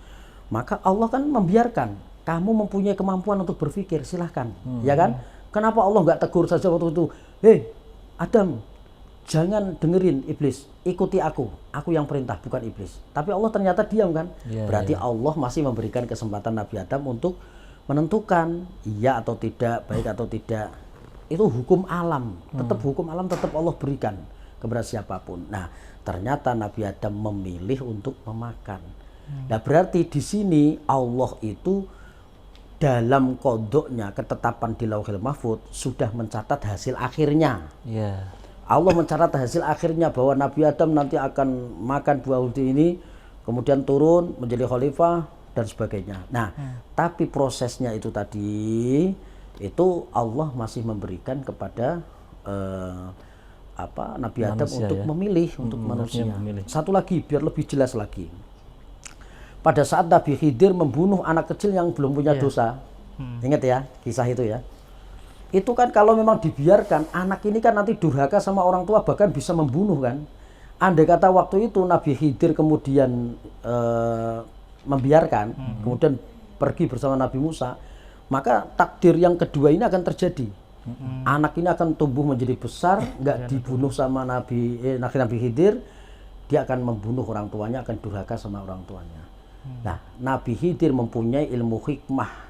maka Allah kan membiarkan. Kamu mempunyai kemampuan untuk berpikir, silahkan, ya kan? Kenapa Allah nggak tegur saja waktu itu? Hei Adam, jangan dengerin iblis, ikuti aku yang perintah, bukan iblis. Tapi Allah ternyata diam kan? Berarti Allah masih memberikan kesempatan Nabi Adam untuk menentukan iya atau tidak, baik atau tidak. Itu hukum alam, hukum alam tetap Allah berikan kepada siapapun. Nah, ternyata Nabi Adam memilih untuk memakan. Nah, berarti di sini Allah itu dalam kodoknya, ketetapan di Lauhil Mahfudz sudah mencatat hasil akhirnya. Allah mencatat hasil akhirnya bahwa Nabi Adam nanti akan makan buah huldi ini, kemudian turun menjadi khalifah dan sebagainya. Nah, tapi prosesnya itu tadi, itu Allah masih memberikan kepada Nabi Adam Manusia, untuk ya? memilih, untuk manusia. Memilih. Satu lagi biar lebih jelas lagi. Pada saat Nabi Khidir membunuh anak kecil yang belum punya dosa, ingat ya kisah itu ya. Itu kan kalau memang dibiarkan, anak ini kan nanti durhaka sama orang tua, bahkan bisa membunuh kan. Andai kata waktu itu Nabi Khidir kemudian membiarkan, kemudian pergi bersama Nabi Musa, maka takdir yang kedua ini akan terjadi. Anak ini akan tumbuh menjadi besar, nggak dibunuh sama Nabi Khidir, dia akan membunuh orang tuanya, akan durhaka sama orang tuanya. Nah, Nabi Khidir mempunyai ilmu hikmah,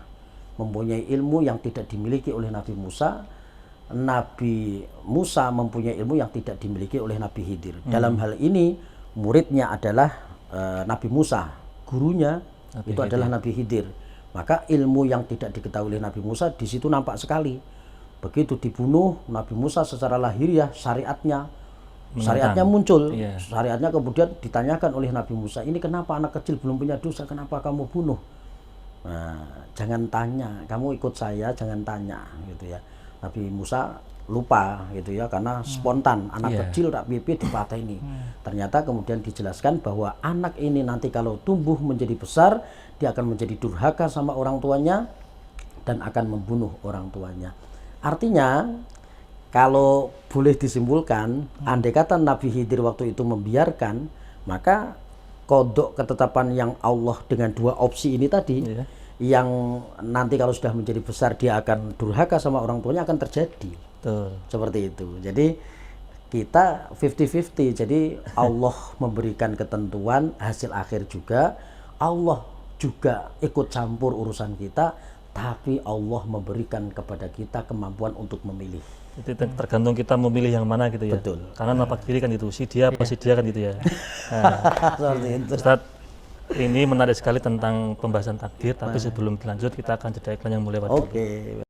mempunyai ilmu yang tidak dimiliki oleh Nabi Musa. Nabi Musa mempunyai ilmu yang tidak dimiliki oleh Nabi Khidir. Dalam hal ini muridnya adalah Nabi Musa, gurunya itu adalah Nabi Khidir. Maka ilmu yang tidak diketahui oleh Nabi Musa di situ nampak sekali. Begitu dibunuh Nabi Musa secara lahiriah, syariatnya muncul. Syariatnya kemudian ditanyakan oleh Nabi Musa, ini kenapa anak kecil belum punya dosa, kenapa kamu bunuh? Nah, jangan tanya, kamu ikut saya, jangan tanya, gitu ya. Nabi Musa lupa, gitu ya, karena spontan, anak kecil tak pipi dipateni. Ternyata kemudian dijelaskan bahwa anak ini nanti kalau tumbuh menjadi besar, dia akan menjadi durhaka sama orang tuanya dan akan membunuh orang tuanya. Artinya, kalau boleh disimpulkan, andai kata Nabi Khidir waktu itu membiarkan, maka kodok ketetapan yang Allah dengan dua opsi ini tadi, yang nanti kalau sudah menjadi besar dia akan durhaka sama orang tuanya akan terjadi. Seperti itu. Jadi kita 50-50. Jadi Allah memberikan ketentuan, hasil akhir juga. Allah juga ikut campur urusan kita, tapi Allah memberikan kepada kita kemampuan untuk memilih. Itu tergantung kita memilih yang mana gitu ya. Betul. Kanan apa kiri kan itu, si dia apa si dia kan gitu ya. Nah, Ustadz, ini menarik sekali tentang pembahasan takdir, tapi sebelum dilanjut kita akan jeda iklan yang mulai dulu. Oke.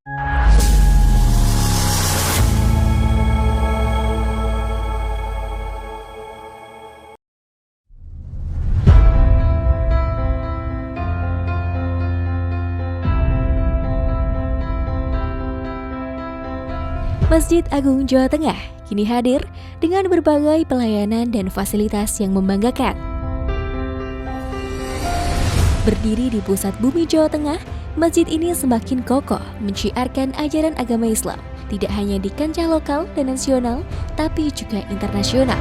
Masjid Agung Jawa Tengah kini hadir dengan berbagai pelayanan dan fasilitas yang membanggakan. Berdiri di pusat bumi Jawa Tengah, masjid ini semakin kokoh menciarkan ajaran agama Islam, tidak hanya di kancah lokal dan nasional, tapi juga internasional.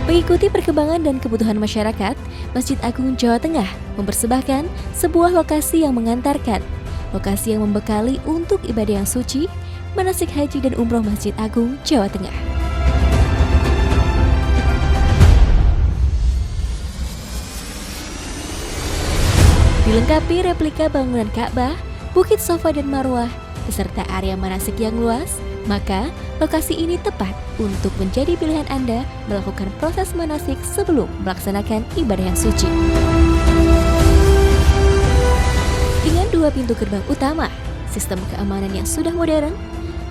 Mengikuti perkembangan dan kebutuhan masyarakat, Masjid Agung Jawa Tengah mempersembahkan sebuah lokasi yang mengantarkan, lokasi yang membekali untuk ibadah yang suci, manasik haji dan umroh Masjid Agung Jawa Tengah. Dilengkapi replika bangunan Ka'bah, Bukit Safa dan Marwah, beserta area manasik yang luas, maka lokasi ini tepat untuk menjadi pilihan Anda melakukan proses manasik sebelum melaksanakan ibadah yang suci. Dengan 2 pintu gerbang utama, sistem keamanan yang sudah modern,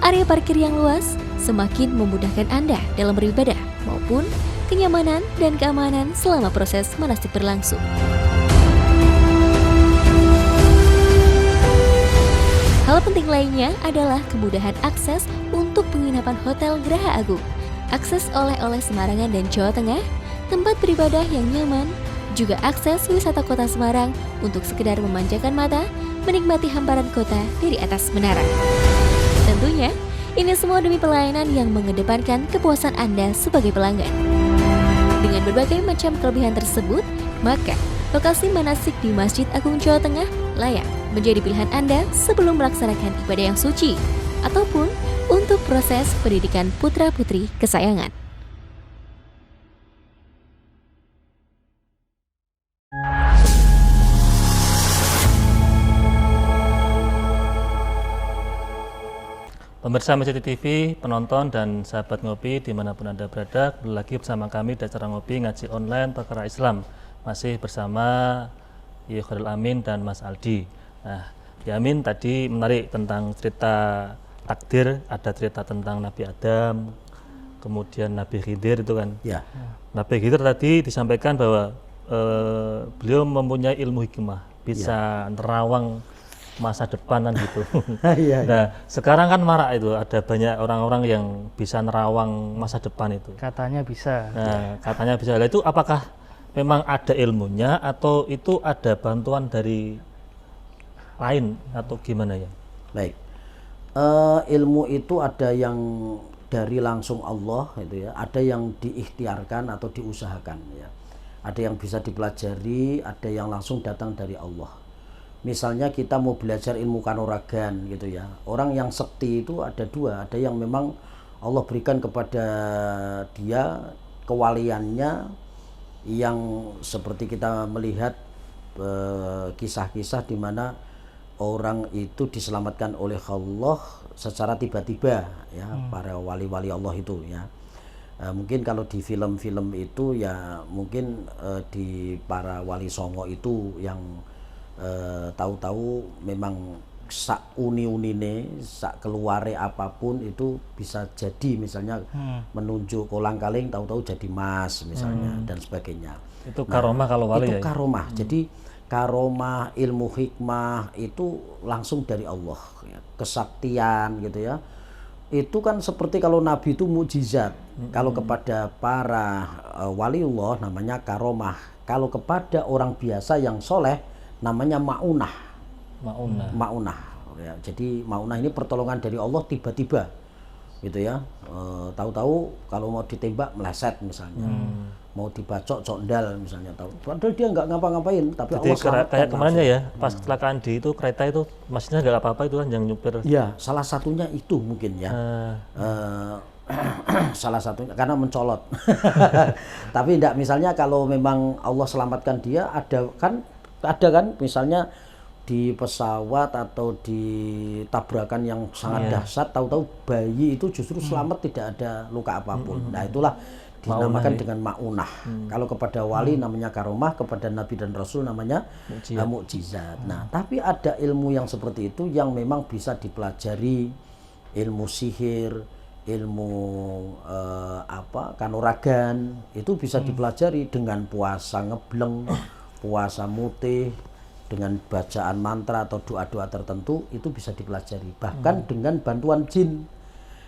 area parkir yang luas semakin memudahkan Anda dalam beribadah maupun kenyamanan dan keamanan selama proses manasik berlangsung. Hal penting lainnya adalah kemudahan akses untuk penginapan Hotel Geraha Agung, akses oleh-oleh Semarangan dan Jawa Tengah, tempat beribadah yang nyaman, juga akses wisata kota Semarang untuk sekedar memanjakan mata, menikmati hamparan kota dari atas menara. Tentunya, ini semua demi pelayanan yang mengedepankan kepuasan Anda sebagai pelanggan. Dengan berbagai macam kelebihan tersebut, maka lokasi manasik di Masjid Agung Jawa Tengah layak menjadi pilihan Anda sebelum melaksanakan ibadah yang suci ataupun untuk proses pendidikan putra-putri kesayangan. Pemirsa Masjid TV, penonton dan sahabat ngopi dimanapun Anda berada, kembali lagi bersama kami di acara ngopi ngaji online perkara Islam. Masih bersama Khairul Amin dan Mas Aldi. Nah, ya Amin tadi menarik tentang cerita takdir, ada cerita tentang Nabi Adam, kemudian Nabi Khidir itu kan. Ya. Nabi Khidir tadi disampaikan bahwa beliau mempunyai ilmu hikmah, bisa nerawang masa depan kan gitu. Nah, sekarang kan marak itu, ada banyak orang-orang yang bisa nerawang masa depan itu. Katanya bisa. Nah, katanya bisa. Itu apakah memang ada ilmunya atau itu ada bantuan dari lain atau gimana ya? Baik, ilmu itu ada yang dari langsung Allah itu ya, ada yang diikhtiarkan atau diusahakan ya. Ada yang bisa dipelajari, ada yang langsung datang dari Allah. Misalnya kita mau belajar ilmu kanuragan gitu ya. Orang yang sekti itu ada 2, ada yang memang Allah berikan kepada dia kewaliannya yang seperti kita melihat kisah-kisah di mana orang itu diselamatkan oleh Allah secara tiba-tiba ya, para wali-wali Allah itu ya. Mungkin kalau di film-film itu ya mungkin di para wali songo itu yang tahu-tahu memang sak uni-unine, sak keluare apapun itu bisa jadi, misalnya menunjuk kolang-kaling tahu-tahu jadi emas misalnya dan sebagainya. Itu karomah kalau wali itu ya. Karomah. Jadi karomah, ilmu hikmah itu langsung dari Allah ya. Kesaktian gitu ya. Itu kan seperti kalau Nabi itu mukjizat. Kalau kepada para waliullah namanya karomah. Kalau kepada orang biasa yang soleh namanya maunah. Maunah ya. Jadi maunah ini pertolongan dari Allah tiba-tiba gitu ya. Tahu-tahu kalau mau ditembak meleset misalnya. Mau dibacok cokdal misalnya, tahu. Padahal dia nggak ngapa-ngapain, tapi jadi Allah kayak kemarin ya, pas kecelakaan di itu kereta itu mesinnya nggak apa-apa itu kan yang nyupir. Ya, salah satunya itu mungkin ya. Salah satunya karena mencolot. Tapi enggak, misalnya kalau memang Allah selamatkan dia, ada kan misalnya di pesawat atau di tabrakan yang sangat dahsyat, tahu-tahu bayi itu justru selamat, tidak ada luka apapun. Nah, itulah dinamakan dengan maunah. Kalau kepada wali namanya karomah, kepada nabi dan rasul namanya mukjizat. Nah, tapi ada ilmu yang seperti itu yang memang bisa dipelajari, ilmu sihir, ilmu kanuragan, itu bisa dipelajari dengan puasa ngebleng, puasa mutih, dengan bacaan mantra atau doa-doa tertentu, itu bisa dipelajari. Bahkan dengan bantuan jin.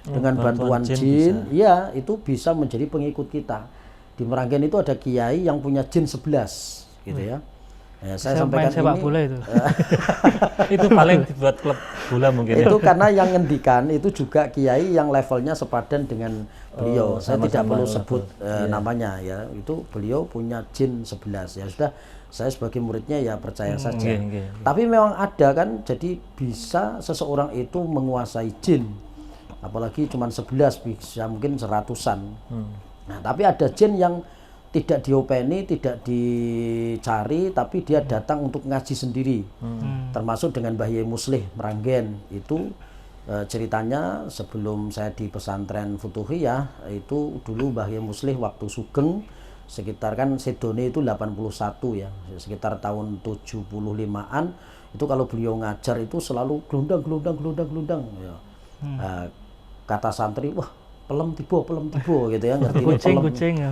dengan bantuan jin, bisa. ya itu bisa menjadi pengikut kita. Di Meranggen itu ada kiai yang punya jin 11 gitu ya. Ya, saya sampaikan main sepak ini bola itu. Itu paling dibuat klub bola mungkin ya. itu karena yang ngendikan itu juga kiai yang levelnya sepadan dengan beliau. Saya tidak sama-sama perlu level. sebut namanya ya. Itu beliau punya jin 11 ya sudah. Saya sebagai muridnya ya percaya saja. Nggih. Tapi memang ada kan, jadi bisa seseorang itu menguasai jin. Apalagi cuma 11, bisa mungkin seratusan. Nah, tapi ada jin yang tidak diopeni, tidak dicari, tapi dia datang untuk ngaji sendiri. Termasuk dengan Mbah Yai Muslih Meranggen. Itu ceritanya sebelum saya di pesantren Futuhiyah, itu dulu Mbah Yai Muslih waktu Sugeng, sekitar kan Sedone itu 81 ya, sekitar tahun 75-an, itu kalau beliau ngajar itu selalu gelundang ya. Kata santri, wah pelem tiba gitu ya, ngerti Kucing ya.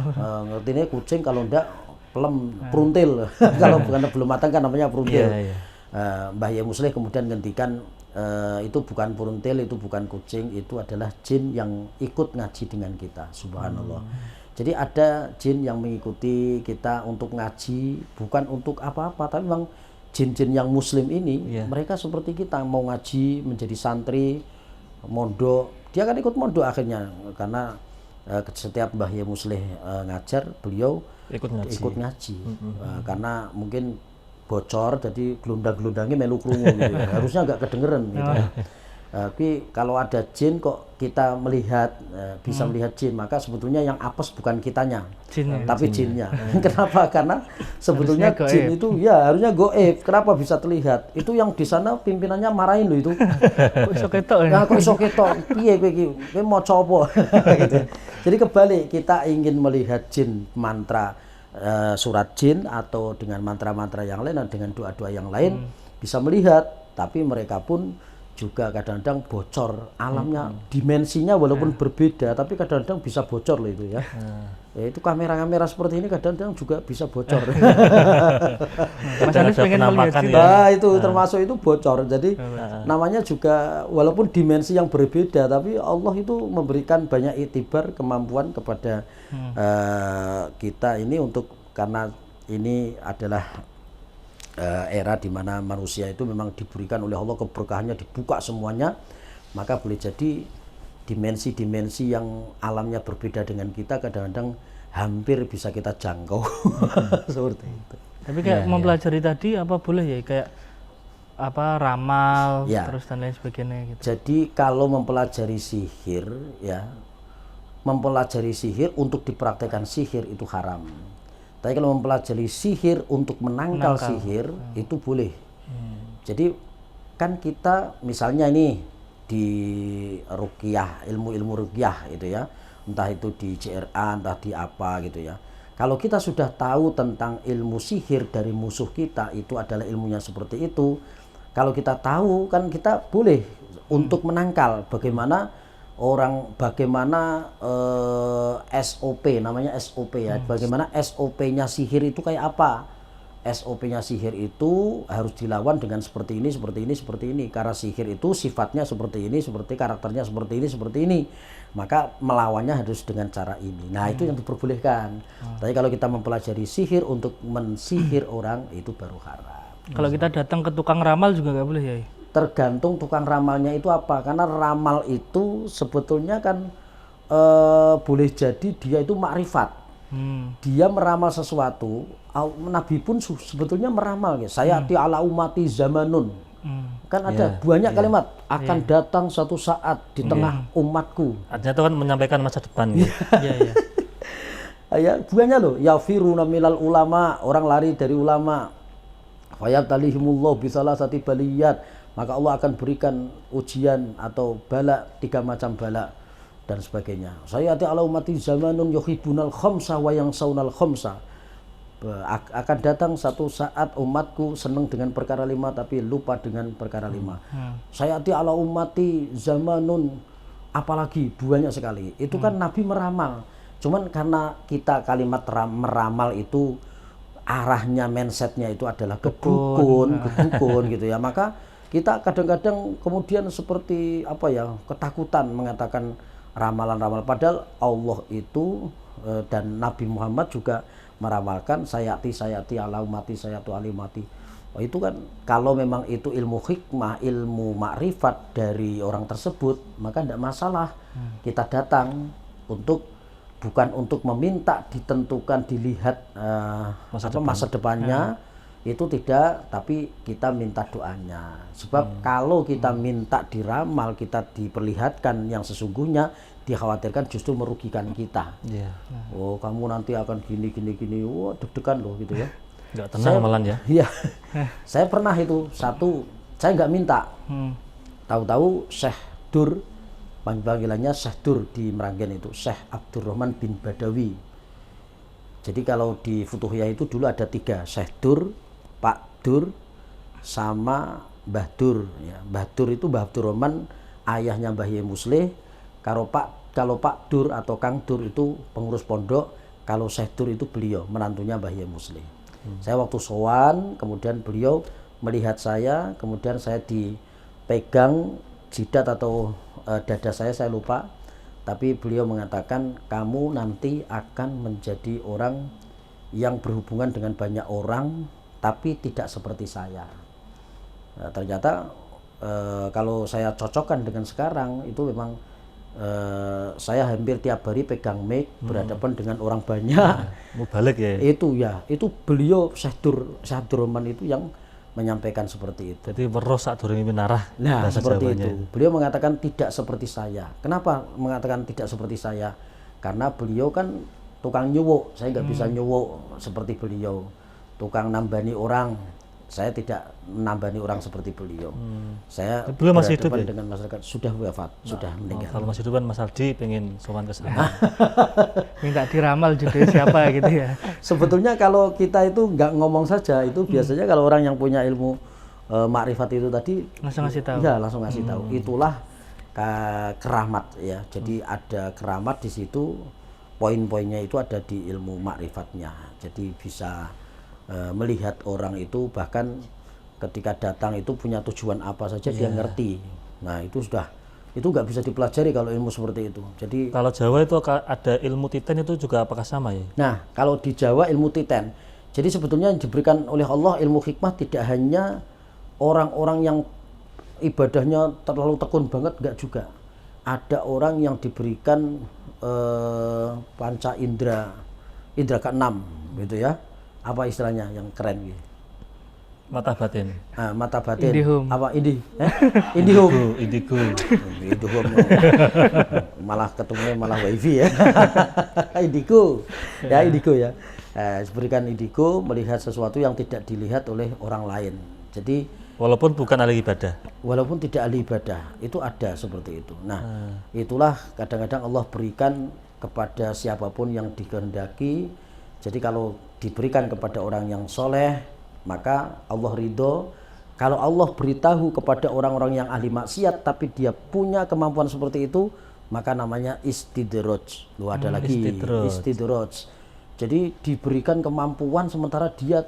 ngertinya kucing, kalau ndak pelem pruntil. Kalau bukan belum matang kan namanya pruntil. Iya. Mbah Yai Muslih kemudian ngendikan itu bukan pruntil, itu bukan kucing, itu adalah jin yang ikut ngaji dengan kita. Subhanallah. Jadi ada jin yang mengikuti kita untuk ngaji, bukan untuk apa-apa, tapi memang jin-jin yang muslim ini mereka seperti kita, mau ngaji, menjadi santri, mondok, dia kan ikut mondok akhirnya, karena setiap Mbah Yai Muslih ngajar, beliau Ikut ngaji. Karena mungkin bocor, jadi gelundang-gelundangnya melu krungu gitu. Harusnya nggak kedengeran gitu. Tapi kalau ada jin kok kita melihat, bisa melihat jin, maka sebetulnya yang apes bukan kitanya, tapi jinnya. Kenapa? Karena sebetulnya jin itu ya harusnya goib. Kenapa bisa terlihat? Itu yang di sana pimpinannya marahin loh itu. Kok iso ketok ya? Nah, kok iso ketok? Piye kowe iki? Kowe maca apa? Gitu. Jadi kebalik, kita ingin melihat jin, mantra surat jin atau dengan mantra-mantra yang lain, dan dengan doa-doa yang lain bisa melihat, tapi mereka pun juga kadang-kadang bocor alamnya, dimensinya walaupun berbeda, tapi kadang-kadang bisa bocor loh itu ya. Ya itu kamera-kamera seperti ini kadang-kadang juga bisa bocor. Mas Anis pengen melihat jin. Nah, itu termasuk itu bocor. Jadi namanya juga walaupun dimensi yang berbeda, tapi Allah itu memberikan banyak iktibar, kemampuan kepada kita ini untuk, karena ini adalah era di mana manusia itu memang diberikan oleh Allah keberkahannya, dibuka semuanya, maka boleh jadi dimensi-dimensi yang alamnya berbeda dengan kita kadang-kadang hampir bisa kita jangkau. Seperti itu. Tapi kayak mempelajari tadi apa boleh ya, kayak apa ramal terus dan lain sebagainya gitu. Jadi kalau mempelajari sihir ya, mempelajari sihir untuk dipraktekkan sihir itu haram. Tapi kalau mempelajari sihir untuk menangkal sihir itu boleh. Jadi kan kita misalnya ini di ruqyah, ilmu-ilmu ruqyah itu ya, entah itu di CRA, entah di apa gitu ya. Kalau kita sudah tahu tentang ilmu sihir dari musuh kita, itu adalah ilmunya seperti itu. Kalau kita tahu kan kita boleh untuk menangkal bagaimana SOP, namanya SOP ya. Bagaimana SOP-nya sihir itu kayak apa? SOP-nya sihir itu harus dilawan dengan seperti ini, seperti ini, seperti ini. Karena sihir itu sifatnya seperti ini, seperti karakternya seperti ini, seperti ini. Maka melawannya harus dengan cara ini. Nah, itu yang diperbolehkan. Tapi kalau kita mempelajari sihir untuk mensihir orang, itu baru haram. Kalau kita datang ke tukang ramal juga nggak boleh ya? Tergantung tukang ramalnya itu apa, karena ramal itu sebetulnya kan boleh jadi dia itu makrifat, dia meramal sesuatu. Nabi pun sebetulnya meramal ya, saya ala umati zamanun, kan ada banyak kalimat akan datang suatu saat di tengah umatku. Artinya itu kan menyampaikan masa depan gitu. Ya banyak loh, yafiruna minal ulama, orang lari dari ulama, fayabtalihimullah bisalasati baliyat, maka Allah akan berikan ujian atau bala, 3 macam bala dan sebagainya. Saya ala umati zamanun yuhibbunal khamsa wa yangsaunal khamsa. Akan datang satu saat umatku senang dengan perkara 5 tapi lupa dengan perkara 5. Saya ala umati zamanun, apalagi banyak sekali. Itu kan Nabi meramal. Cuman karena kita kalimat meramal itu arahnya, mindsetnya itu adalah ke dukun gitu ya, maka kita kadang-kadang kemudian seperti apa ya, ketakutan mengatakan ramalan-ramalan, padahal Allah itu dan Nabi Muhammad juga meramalkan sayati ala umati sayatu alimati. Oh, itu kan kalau memang itu ilmu hikmah, ilmu makrifat dari orang tersebut, maka tidak masalah kita datang bukan untuk meminta ditentukan dilihat masa depannya. Itu tidak, tapi kita minta doanya. Sebab kalau kita minta diramal, kita diperlihatkan yang sesungguhnya, dikhawatirkan justru merugikan kita. Oh, kamu nanti akan gini, wah deg-degan loh gitu ya. Nggak tenang malah ya. Iya. Saya pernah itu saya nggak minta. Tahu-tahu Syekh Dur, panggilannya Syekh Dur di Meranggen itu, Syekh Abdurrahman bin Badawi. Jadi kalau di Futuhiyah itu dulu ada 3, Syekh Dur, Pak Dur, sama Mbah Dur. Ya, Mbah Dur itu Mbah Abdurrahman, ayahnya Mbah Ye Musleh. Kalau Pak Dur atau Kang Dur itu pengurus pondok. Kalau Syekh Dur itu beliau menantunya Mbah Ye Musleh. Saya waktu sowan, kemudian beliau melihat saya, kemudian saya dipegang jidat atau dada saya lupa. Tapi beliau mengatakan, kamu nanti akan menjadi orang yang berhubungan dengan banyak orang, tapi tidak seperti saya. Nah, ternyata kalau saya cocokkan dengan sekarang, itu memang saya hampir tiap hari pegang mic, berhadapan dengan orang banyak. Mau balik ya? Itu beliau Syekh Abdurrahman itu yang menyampaikan seperti itu. Jadi weros sak durung minarah. Nah, seperti itu. Beliau mengatakan tidak seperti saya. Kenapa mengatakan tidak seperti saya? Karena beliau kan tukang nyuwuk, saya nggak bisa nyuwuk seperti beliau. Tukang nambani orang, saya tidak menambani orang seperti beliau. Saya belum masih hidup ya? Dengan masyarakat sudah wafat, sudah meninggal. Kalau masih hidup kan Mas Aldi pengen sowan ke sana. Minta diramal juga siapa gitu ya. Sebetulnya kalau kita itu nggak ngomong saja, itu biasanya kalau orang yang punya ilmu makrifat itu tadi langsung ngasih tahu. Ya, langsung ngasih tahu. Itulah keramat ya. Jadi ada keramat di situ, poin-poinnya itu ada di ilmu makrifatnya. Jadi bisa melihat orang itu, bahkan ketika datang itu punya tujuan apa saja dia ngerti. Nah, itu nggak bisa dipelajari kalau ilmu seperti itu. Jadi kalau Jawa itu ada ilmu titen, itu juga apakah sama ya? Nah, kalau di Jawa ilmu titen. Jadi sebetulnya yang diberikan oleh Allah ilmu hikmah tidak hanya orang-orang yang ibadahnya terlalu tekun banget, enggak juga. Ada orang yang diberikan panca indera ke-6 gitu ya. Apa istilahnya yang keren gitu? Mata batin. Mata batin. Indihome. Apa Indihome? Indigo. Indihome. Malah ketemunya malah wifi ya. Indigo. Ya, indigo ya. Berikan indigo, melihat sesuatu yang tidak dilihat oleh orang lain. Jadi walaupun bukan ahli ibadah. Walaupun tidak ahli ibadah, itu ada seperti itu. Nah, itulah kadang-kadang Allah berikan kepada siapapun yang dikehendaki. Jadi kalau diberikan kepada orang yang soleh, maka Allah ridho. Kalau Allah beritahu kepada orang-orang yang ahli maksiat tapi dia punya kemampuan seperti itu, maka namanya istidraj. Ada lagi istidraj. Jadi diberikan kemampuan sementara dia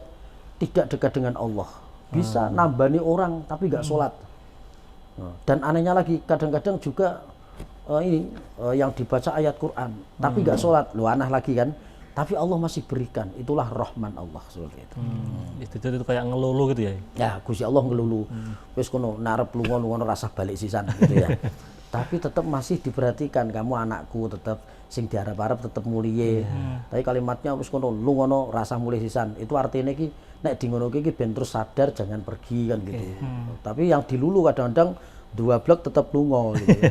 tidak dekat dengan Allah, bisa nambani orang tapi nggak sholat. Dan anehnya lagi, kadang-kadang juga yang dibaca ayat Quran tapi nggak sholat. Aneh lagi kan. Tapi Allah masih berikan, itulah rahman Allah seperti itu. Itu kayak ngelulu gitu ya? Ya, Gusti Allah ngelulu. Wis kono narep lunga rasa balik sisan gitu ya. Tapi tetap masih diperhatikan, kamu anakku, tetap sing diharap-harap tetap mulie. Tapi kalimatnya wis kono lunga rasa mulih sisan. Itu artinya ki nek di ngono ki ben terus sadar jangan pergi kan gitu. Tapi yang dilulu kadang-kadang 2 blok tetap lunga gitu.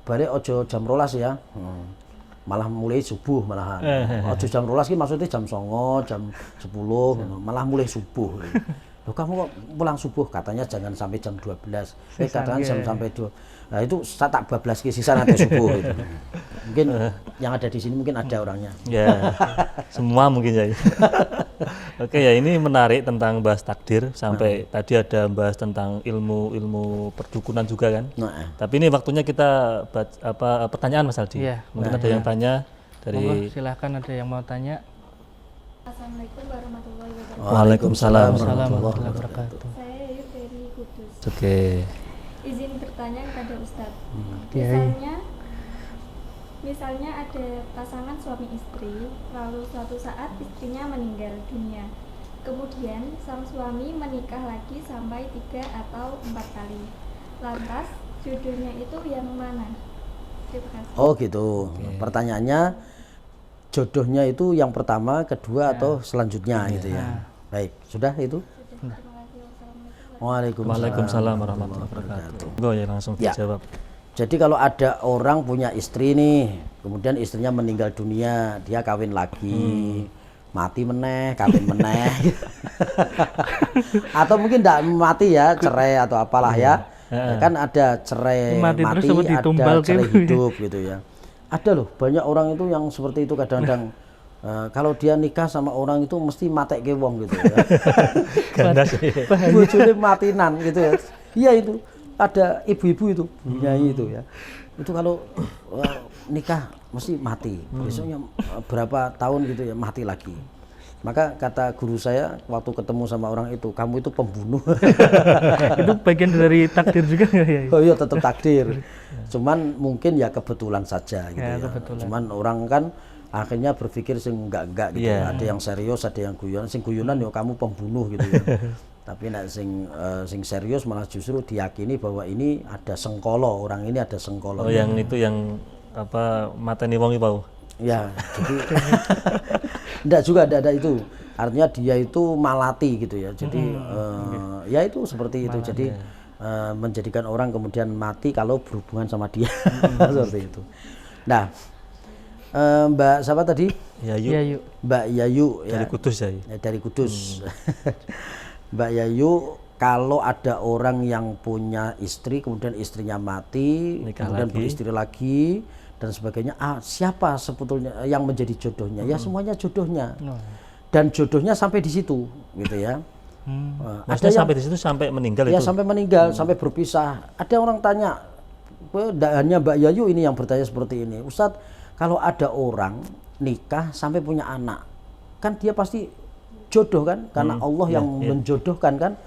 Balik ojo jam 12 ya. Malah mulai subuh malahan. Ojo jam 12 ki maksudnya jam 09.00, jam 10, malah mulai subuh. Loh, kamu kok pulang subuh? Katanya jangan sampai jam 12. Katakan jam sampai 2. Nah, itu saya tak bablas ki sisa nanti subuh gitu. Mungkin yang ada di sini mungkin ada orangnya. Ya. Semua mungkin ya. Oke ya, ini menarik tentang bahas takdir, sampai tadi ada bahas tentang ilmu perdukunan juga kan. Tapi ini waktunya kita pertanyaan Mas Aldi. Iya. Mungkin ada yang tanya dari. Silahkan, ada yang mau tanya. Assalamualaikum warahmatullahi wabarakatuh. Waalaikumsalam warahmatullahi wabarakatuh. Saya Oke. Izin bertanya kepada Ustadz. Kiai. Misalnya ada pasangan suami istri, lalu suatu saat istrinya meninggal dunia. Kemudian sang suami menikah lagi sampai 3 atau 4 kali. Lantas jodohnya itu yang mana? Terima kasih. Oh gitu. Pertanyaannya jodohnya itu yang pertama, kedua atau selanjutnya gitu ya. Baik, sudah itu. Terima kasih. Wassalamualaikum. Waalaikumsalam warahmatullahi wabarakatuh. Go ya langsung Ya. dijawab. Jadi kalau ada orang punya istri nih, kemudian istrinya meninggal dunia, dia kawin lagi, mati meneh, kawin meneh, atau mungkin tidak mati ya, cerai atau apalah ya. Kan ada cerai Mati mati, terus sama ada ditumbal cerai kayak hidup gitu ya. Ada loh, banyak orang itu yang seperti itu kadang-kadang. Kalau dia nikah sama orang itu mesti matek ke wong gitu ya. Ganda sih. Bojone matinan gitu ya. Iya itu. Ada ibu-ibu itu, nyai itu ya. Itu kalau nikah mesti mati. Besoknya berapa tahun gitu ya mati lagi. Maka kata guru saya waktu ketemu sama orang itu, kamu itu pembunuh. Itu bagian dari takdir juga nggak ya? Oh iya tetap takdir. Cuman mungkin ya kebetulan saja gitu Ya, ya. kebetulan. Cuman orang kan akhirnya berpikir sing enggak gitu. Iya. Ada yang serius, ada yang guyonan. Sing guyonan ya kamu pembunuh gitu ya. Tapi nek sing serius malah justru diyakini bahwa ini ada sengkolo, orang ini ada sengkolo. Oh yang itu yang apa mateni wong iki, Pak. Ya, jadi enggak juga ada itu. Artinya dia itu malati gitu ya. Jadi ya itu seperti itu. Jadi menjadikan orang kemudian mati kalau berhubungan sama dia. Seperti itu. Nah, Mbak siapa tadi? Ya yuk. Iya yuk. Mbak Yayu ya. Dari Kudus ya. Ya, dari Kudus. Mbak Yayu, kalau ada orang yang punya istri kemudian istrinya mati, Nikah kemudian lagi. beristri lagi dan sebagainya, siapa sebetulnya yang menjadi jodohnya? Ya semuanya jodohnya. Dan jodohnya sampai di situ, gitu ya. Maksudnya sampai di situ sampai meninggal Ya itu. sampai meninggal, sampai berpisah. Ada orang tanya, tidak hanya Mbak Yayu ini yang bertanya seperti ini, Ustadz, kalau ada orang nikah sampai punya anak, kan dia pasti jodoh kan, karena Allah yang menjodohkan kan.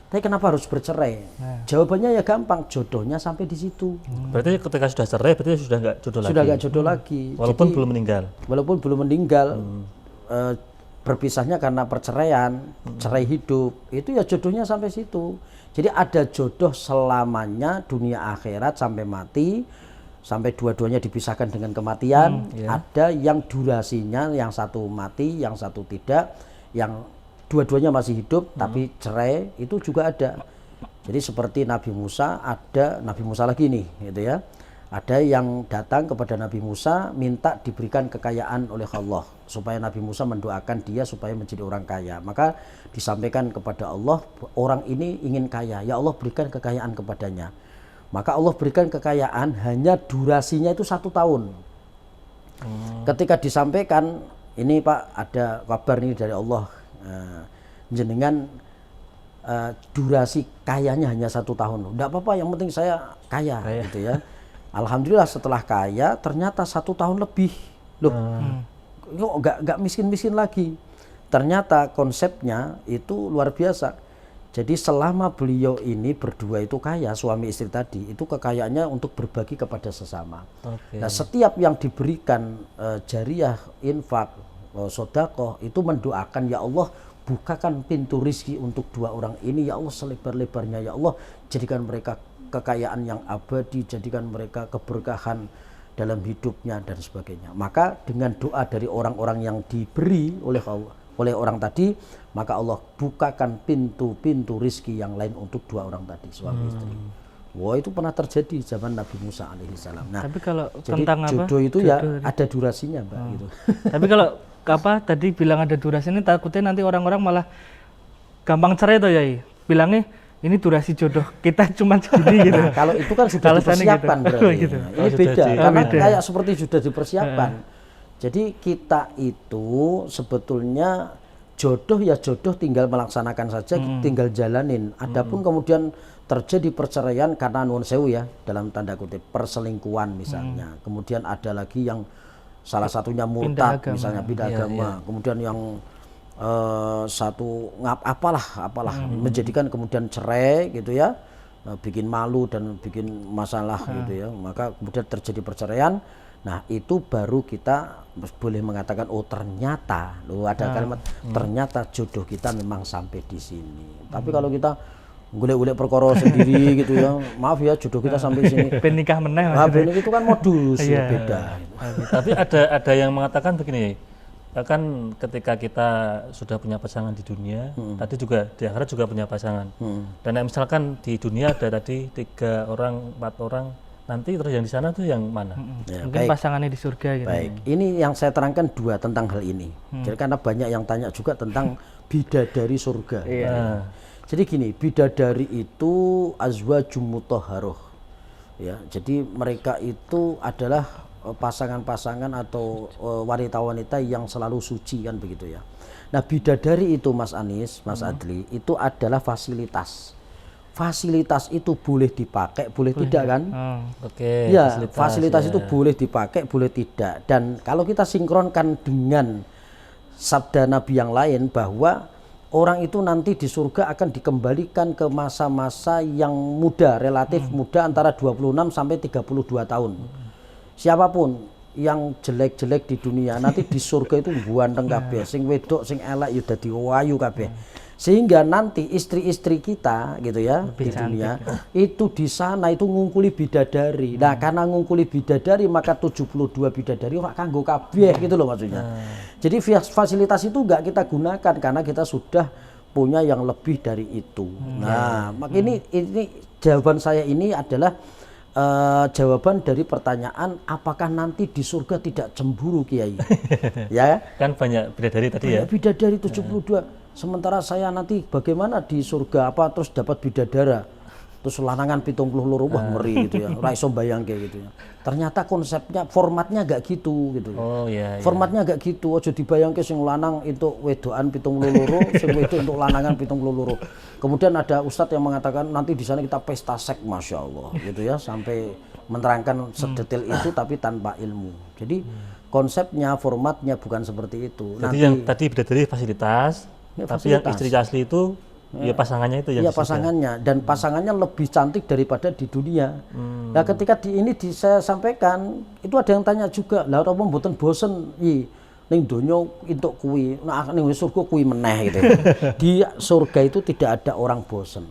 Tapi kenapa harus bercerai? Jawabannya ya gampang, jodohnya sampai di situ. Berarti ketika sudah cerai berarti sudah nggak jodoh lagi. Sudah gak jodoh lagi. Walaupun Jadi, belum meninggal. walaupun belum meninggal, berpisahnya karena perceraian, cerai hidup, itu ya jodohnya sampai situ. Jadi ada jodoh selamanya dunia akhirat sampai mati, sampai dua-duanya dipisahkan dengan kematian. Ada yang durasinya, yang satu mati, yang satu tidak, yang dua-duanya masih hidup tapi cerai, itu juga ada. Jadi seperti Nabi Musa, ada Nabi Musa lagi nih gitu ya. Ada yang datang kepada Nabi Musa minta diberikan kekayaan oleh Allah supaya Nabi Musa mendoakan dia supaya menjadi orang kaya. Maka disampaikan kepada Allah, orang ini ingin kaya, ya Allah berikan kekayaan kepadanya. Maka Allah berikan kekayaan, hanya durasinya itu 1 tahun. Ketika disampaikan, ini Pak ada kabar ini dari Allah, jenengan durasi kayanya hanya 1 tahun. Tidak apa-apa, yang penting saya kaya. Gitu ya. Alhamdulillah setelah kaya ternyata 1 tahun lebih. Loh, kok nggak miskin-miskin lagi. Ternyata konsepnya itu luar biasa. Jadi selama beliau ini berdua itu kaya, suami istri tadi, itu kekayaannya untuk berbagi kepada sesama. Nah setiap yang diberikan jariyah, infak, sodakoh, itu mendoakan, ya Allah bukakan pintu rizki untuk 2 orang ini, ya Allah selebar-lebarnya, ya Allah jadikan mereka kekayaan yang abadi, jadikan mereka keberkahan dalam hidupnya dan sebagainya. Maka dengan doa dari orang-orang yang diberi oleh orang tadi, maka Allah bukakan pintu-pintu rizki yang lain untuk 2 orang tadi, suami istri. Wah, itu pernah terjadi zaman Nabi Musa alaihissalam. Nah, Tapi kalau jadi tentang apa? jodoh itu ya ada durasinya, Mbak. Gitu. Tapi kalau apa tadi bilang ada durasi ini, takutnya nanti orang-orang malah gampang cerai tuh ya. Bilangnya ini durasi jodoh kita cuma segini gitu. Nah, kalau itu kan sudah Alasannya dipersiapkan gitu. berarti. Gitu. Nah, ini beda, sudah karena beda. kayak seperti sudah dipersiapkan. Jadi kita itu sebetulnya jodoh ya jodoh, tinggal melaksanakan saja, tinggal jalanin. Adapun kemudian terjadi perceraian karena nuwun sewu ya, dalam tanda kutip perselingkuhan misalnya. Kemudian ada lagi yang salah satunya murtad misalnya, pindah agama. Kemudian yang satu apalah menjadikan kemudian cerai gitu ya. bikin malu dan bikin masalah gitu ya, maka kemudian terjadi perceraian. Nah itu baru kita boleh mengatakan oh ternyata ada kalimat ternyata jodoh kita memang sampai di sini. Tapi kalau kita golek-golek perkara sendiri gitu ya, maaf ya jodoh kita sampai sini. Ben nikah meneh. Nah, itu kan modus ya, beda. Tapi ada yang mengatakan begini, kan ketika kita sudah punya pasangan di dunia, tadi juga di akhirat juga punya pasangan. Dan misalkan di dunia ada tadi 3 orang, 4 orang, nanti terus yang di sana tuh yang mana? Ya, Mungkin pasangannya di surga gitu. Baik, ini yang saya terangkan 2 tentang hal ini. Jadi karena banyak yang tanya juga tentang bidadari surga. Jadi gini, bidadari itu azwajum mutahharoh. Ya, jadi mereka itu adalah pasangan-pasangan atau wanita-wanita yang selalu suci kan begitu ya. Nah, bidadari itu Mas Anis, Mas Adli, itu adalah fasilitas. Fasilitas itu boleh dipakai, boleh tidak kan? Oke. Ya, fasilitas itu boleh dipakai, boleh tidak. Dan kalau kita sinkronkan dengan sabda Nabi yang lain bahwa orang itu nanti di surga akan dikembalikan ke masa-masa yang muda, relatif muda antara 26 sampai 32 tahun. Siapapun yang jelek-jelek di dunia nanti di surga itu buanteng kabeh, sing wedok sing elek ya dadi wayu kabeh. Sehingga nanti istri-istri kita gitu ya di dunia itu di sana itu ngungkuli bidadari. Nah, karena ngungkuli bidadari maka 72 bidadari ora kanggo kabeh gitu loh maksudnya. Jadi fasilitas itu enggak kita gunakan karena kita sudah punya yang lebih dari itu. Nah, maka ini jawaban saya ini adalah jawaban dari pertanyaan apakah nanti di surga tidak cemburu Kiai. Ya. Kan banyak bidadari tadi ya. Bidadari 72. Sementara saya nanti bagaimana di surga apa terus dapat bidadara. Terus lanangan 72 wah ngeri gitu ya. Ora iso bayangke gitu ya. Ternyata konsepnya formatnya enggak gitu gitu. Oh iya. Formatnya enggak gitu. Aja dibayangke sing lanang entuk wedokan 72, sing wedok entuk lanangan 72. Kemudian ada ustadz yang mengatakan nanti di sana kita pesta seks, Masya Allah gitu ya, sampai menerangkan sedetail itu tapi tanpa ilmu. Jadi konsepnya, formatnya bukan seperti itu. Jadi yang tadi bidadari fasilitas, ya, tapi yang istri asli itu ya pasangannya itu yang ya pasangannya, dan pasangannya lebih cantik daripada di dunia. Nah ketika saya sampaikan itu ada yang tanya juga, lah apa mboten bosen ning donya entuk kuwi, nah ning surga kuwi meneh gitu. Di surga itu tidak ada orang bosen.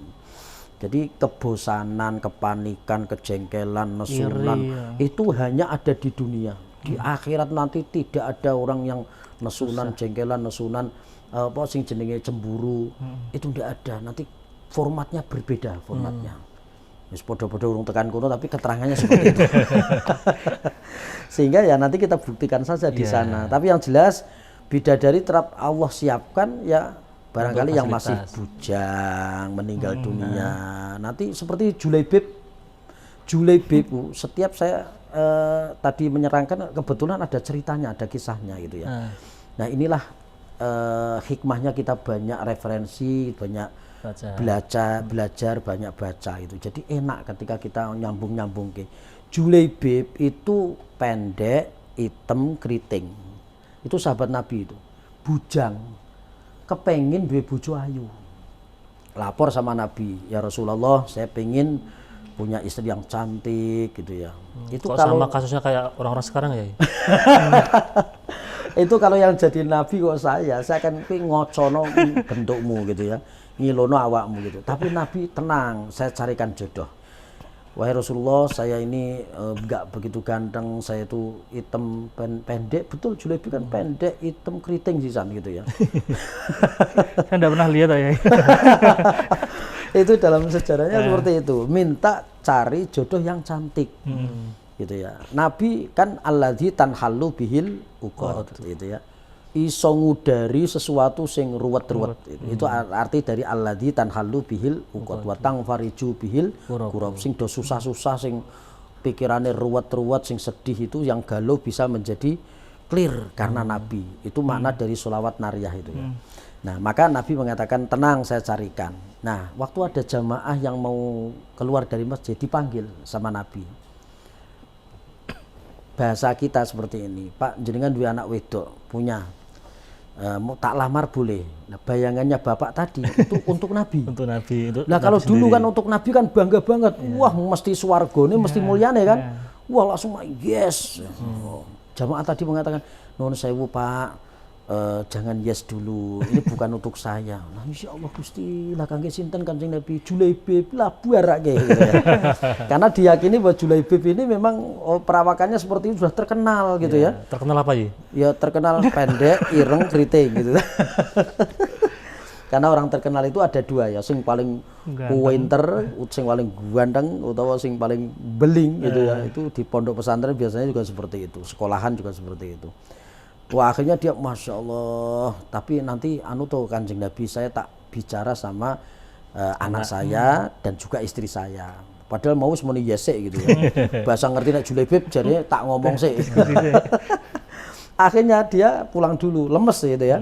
Jadi kebosanan, kepanikan, kejengkelan, nesunan itu hanya ada di dunia. Di akhirat nanti tidak ada orang yang nesunan, jengkelan, nesunan, apa sing jenenge cemburu. Itu tidak ada. Nanti formatnya berbeda formatnya. Wis padha-padha urung tekan kono tapi keterangannya seperti itu. Sehingga ya nanti kita buktikan saja di sana. Tapi yang jelas bidadari terap Allah siapkan ya barangkali yang masih bujang meninggal dunia. Nanti seperti Julaibib setiap saya tadi menyerangkan kebetulan ada ceritanya, ada kisahnya gitu ya. Nah, inilah hikmahnya kita banyak referensi, banyak belajar, banyak baca itu. Jadi enak ketika kita nyambung ke. Julaibib itu pendek, hitam, keriting. Itu sahabat Nabi itu. Bujang. Kepengin duwe bojo ayu. Lapor sama Nabi, ya Rasulullah, saya pengen punya istri yang cantik gitu ya. Itu kok kalau sama kasusnya kayak orang-orang sekarang ya. Itu kalau yang jadi nabi kok saya kan ngocono bentukmu gitu ya, ngilono awakmu gitu. Tapi Nabi tenang, saya carikan jodoh. Wahai Rasulullah, saya ini enggak begitu ganteng, saya itu hitam pendek, betul Julaibib kan pendek, hitam keriting sisan gitu ya. Saya enggak pernah lihat ya. Itu dalam sejarahnya seperti itu, minta cari jodoh yang cantik. Gitu ya. Nabi kan alladzi tanhallu bihil uqad gitu ya. Iso ngudari sesuatu sing ruwet-ruwet. Itu arti dari alladzi tanhallu bihil uqad wa tangfariju bihil kurab, sing do susah-susah, sing pikirane ruwet-ruwet, sing sedih itu yang galau bisa menjadi clear karena Nabi. Itu makna dari sholawat nariyah itu ya. Nah, maka Nabi mengatakan tenang saya carikan. Nah, waktu ada jamaah yang mau keluar dari masjid dipanggil sama Nabi. Bahasa kita seperti ini, Pak jenengan dua anak wedok punya. mau tak lamar boleh. Nah, bayangannya bapak tadi itu untuk Nabi. Untuk Nabi itu. Nah kalau dulu kan untuk Nabi kan bangga banget, wah mesti swargane, mesti mulyane kan, wah langsung yes. Jamaah tadi mengatakan, nuwun sewu Pak, jangan yes dulu, ini bukan untuk saya. Nah insya Allah Gusti, lah kangge sinten Kanjeng Nabi Julaibib lah buarake gitu ya. Karena diyakini bahwa Julaibib ini memang perawakannya seperti itu sudah terkenal gitu ya. Terkenal apa ya? Ya terkenal pendek, ireng, keriting gitu. Karena orang terkenal itu ada dua ya, sing paling pinter, sing paling ganteng, utawa sing paling beling gitu ya. Itu di pondok pesantren biasanya juga seperti itu, sekolahan juga seperti itu. Wah akhirnya dia Masya Allah, tapi nanti anu tuh Kanjeng Nabi saya tak bicara sama anak saya dan juga istri saya. Padahal mau semuanya yesek gitu ya. Bahasa ngerti nak Julaibib jadi tak ngomong sih. Akhirnya dia pulang dulu, lemes gitu ya.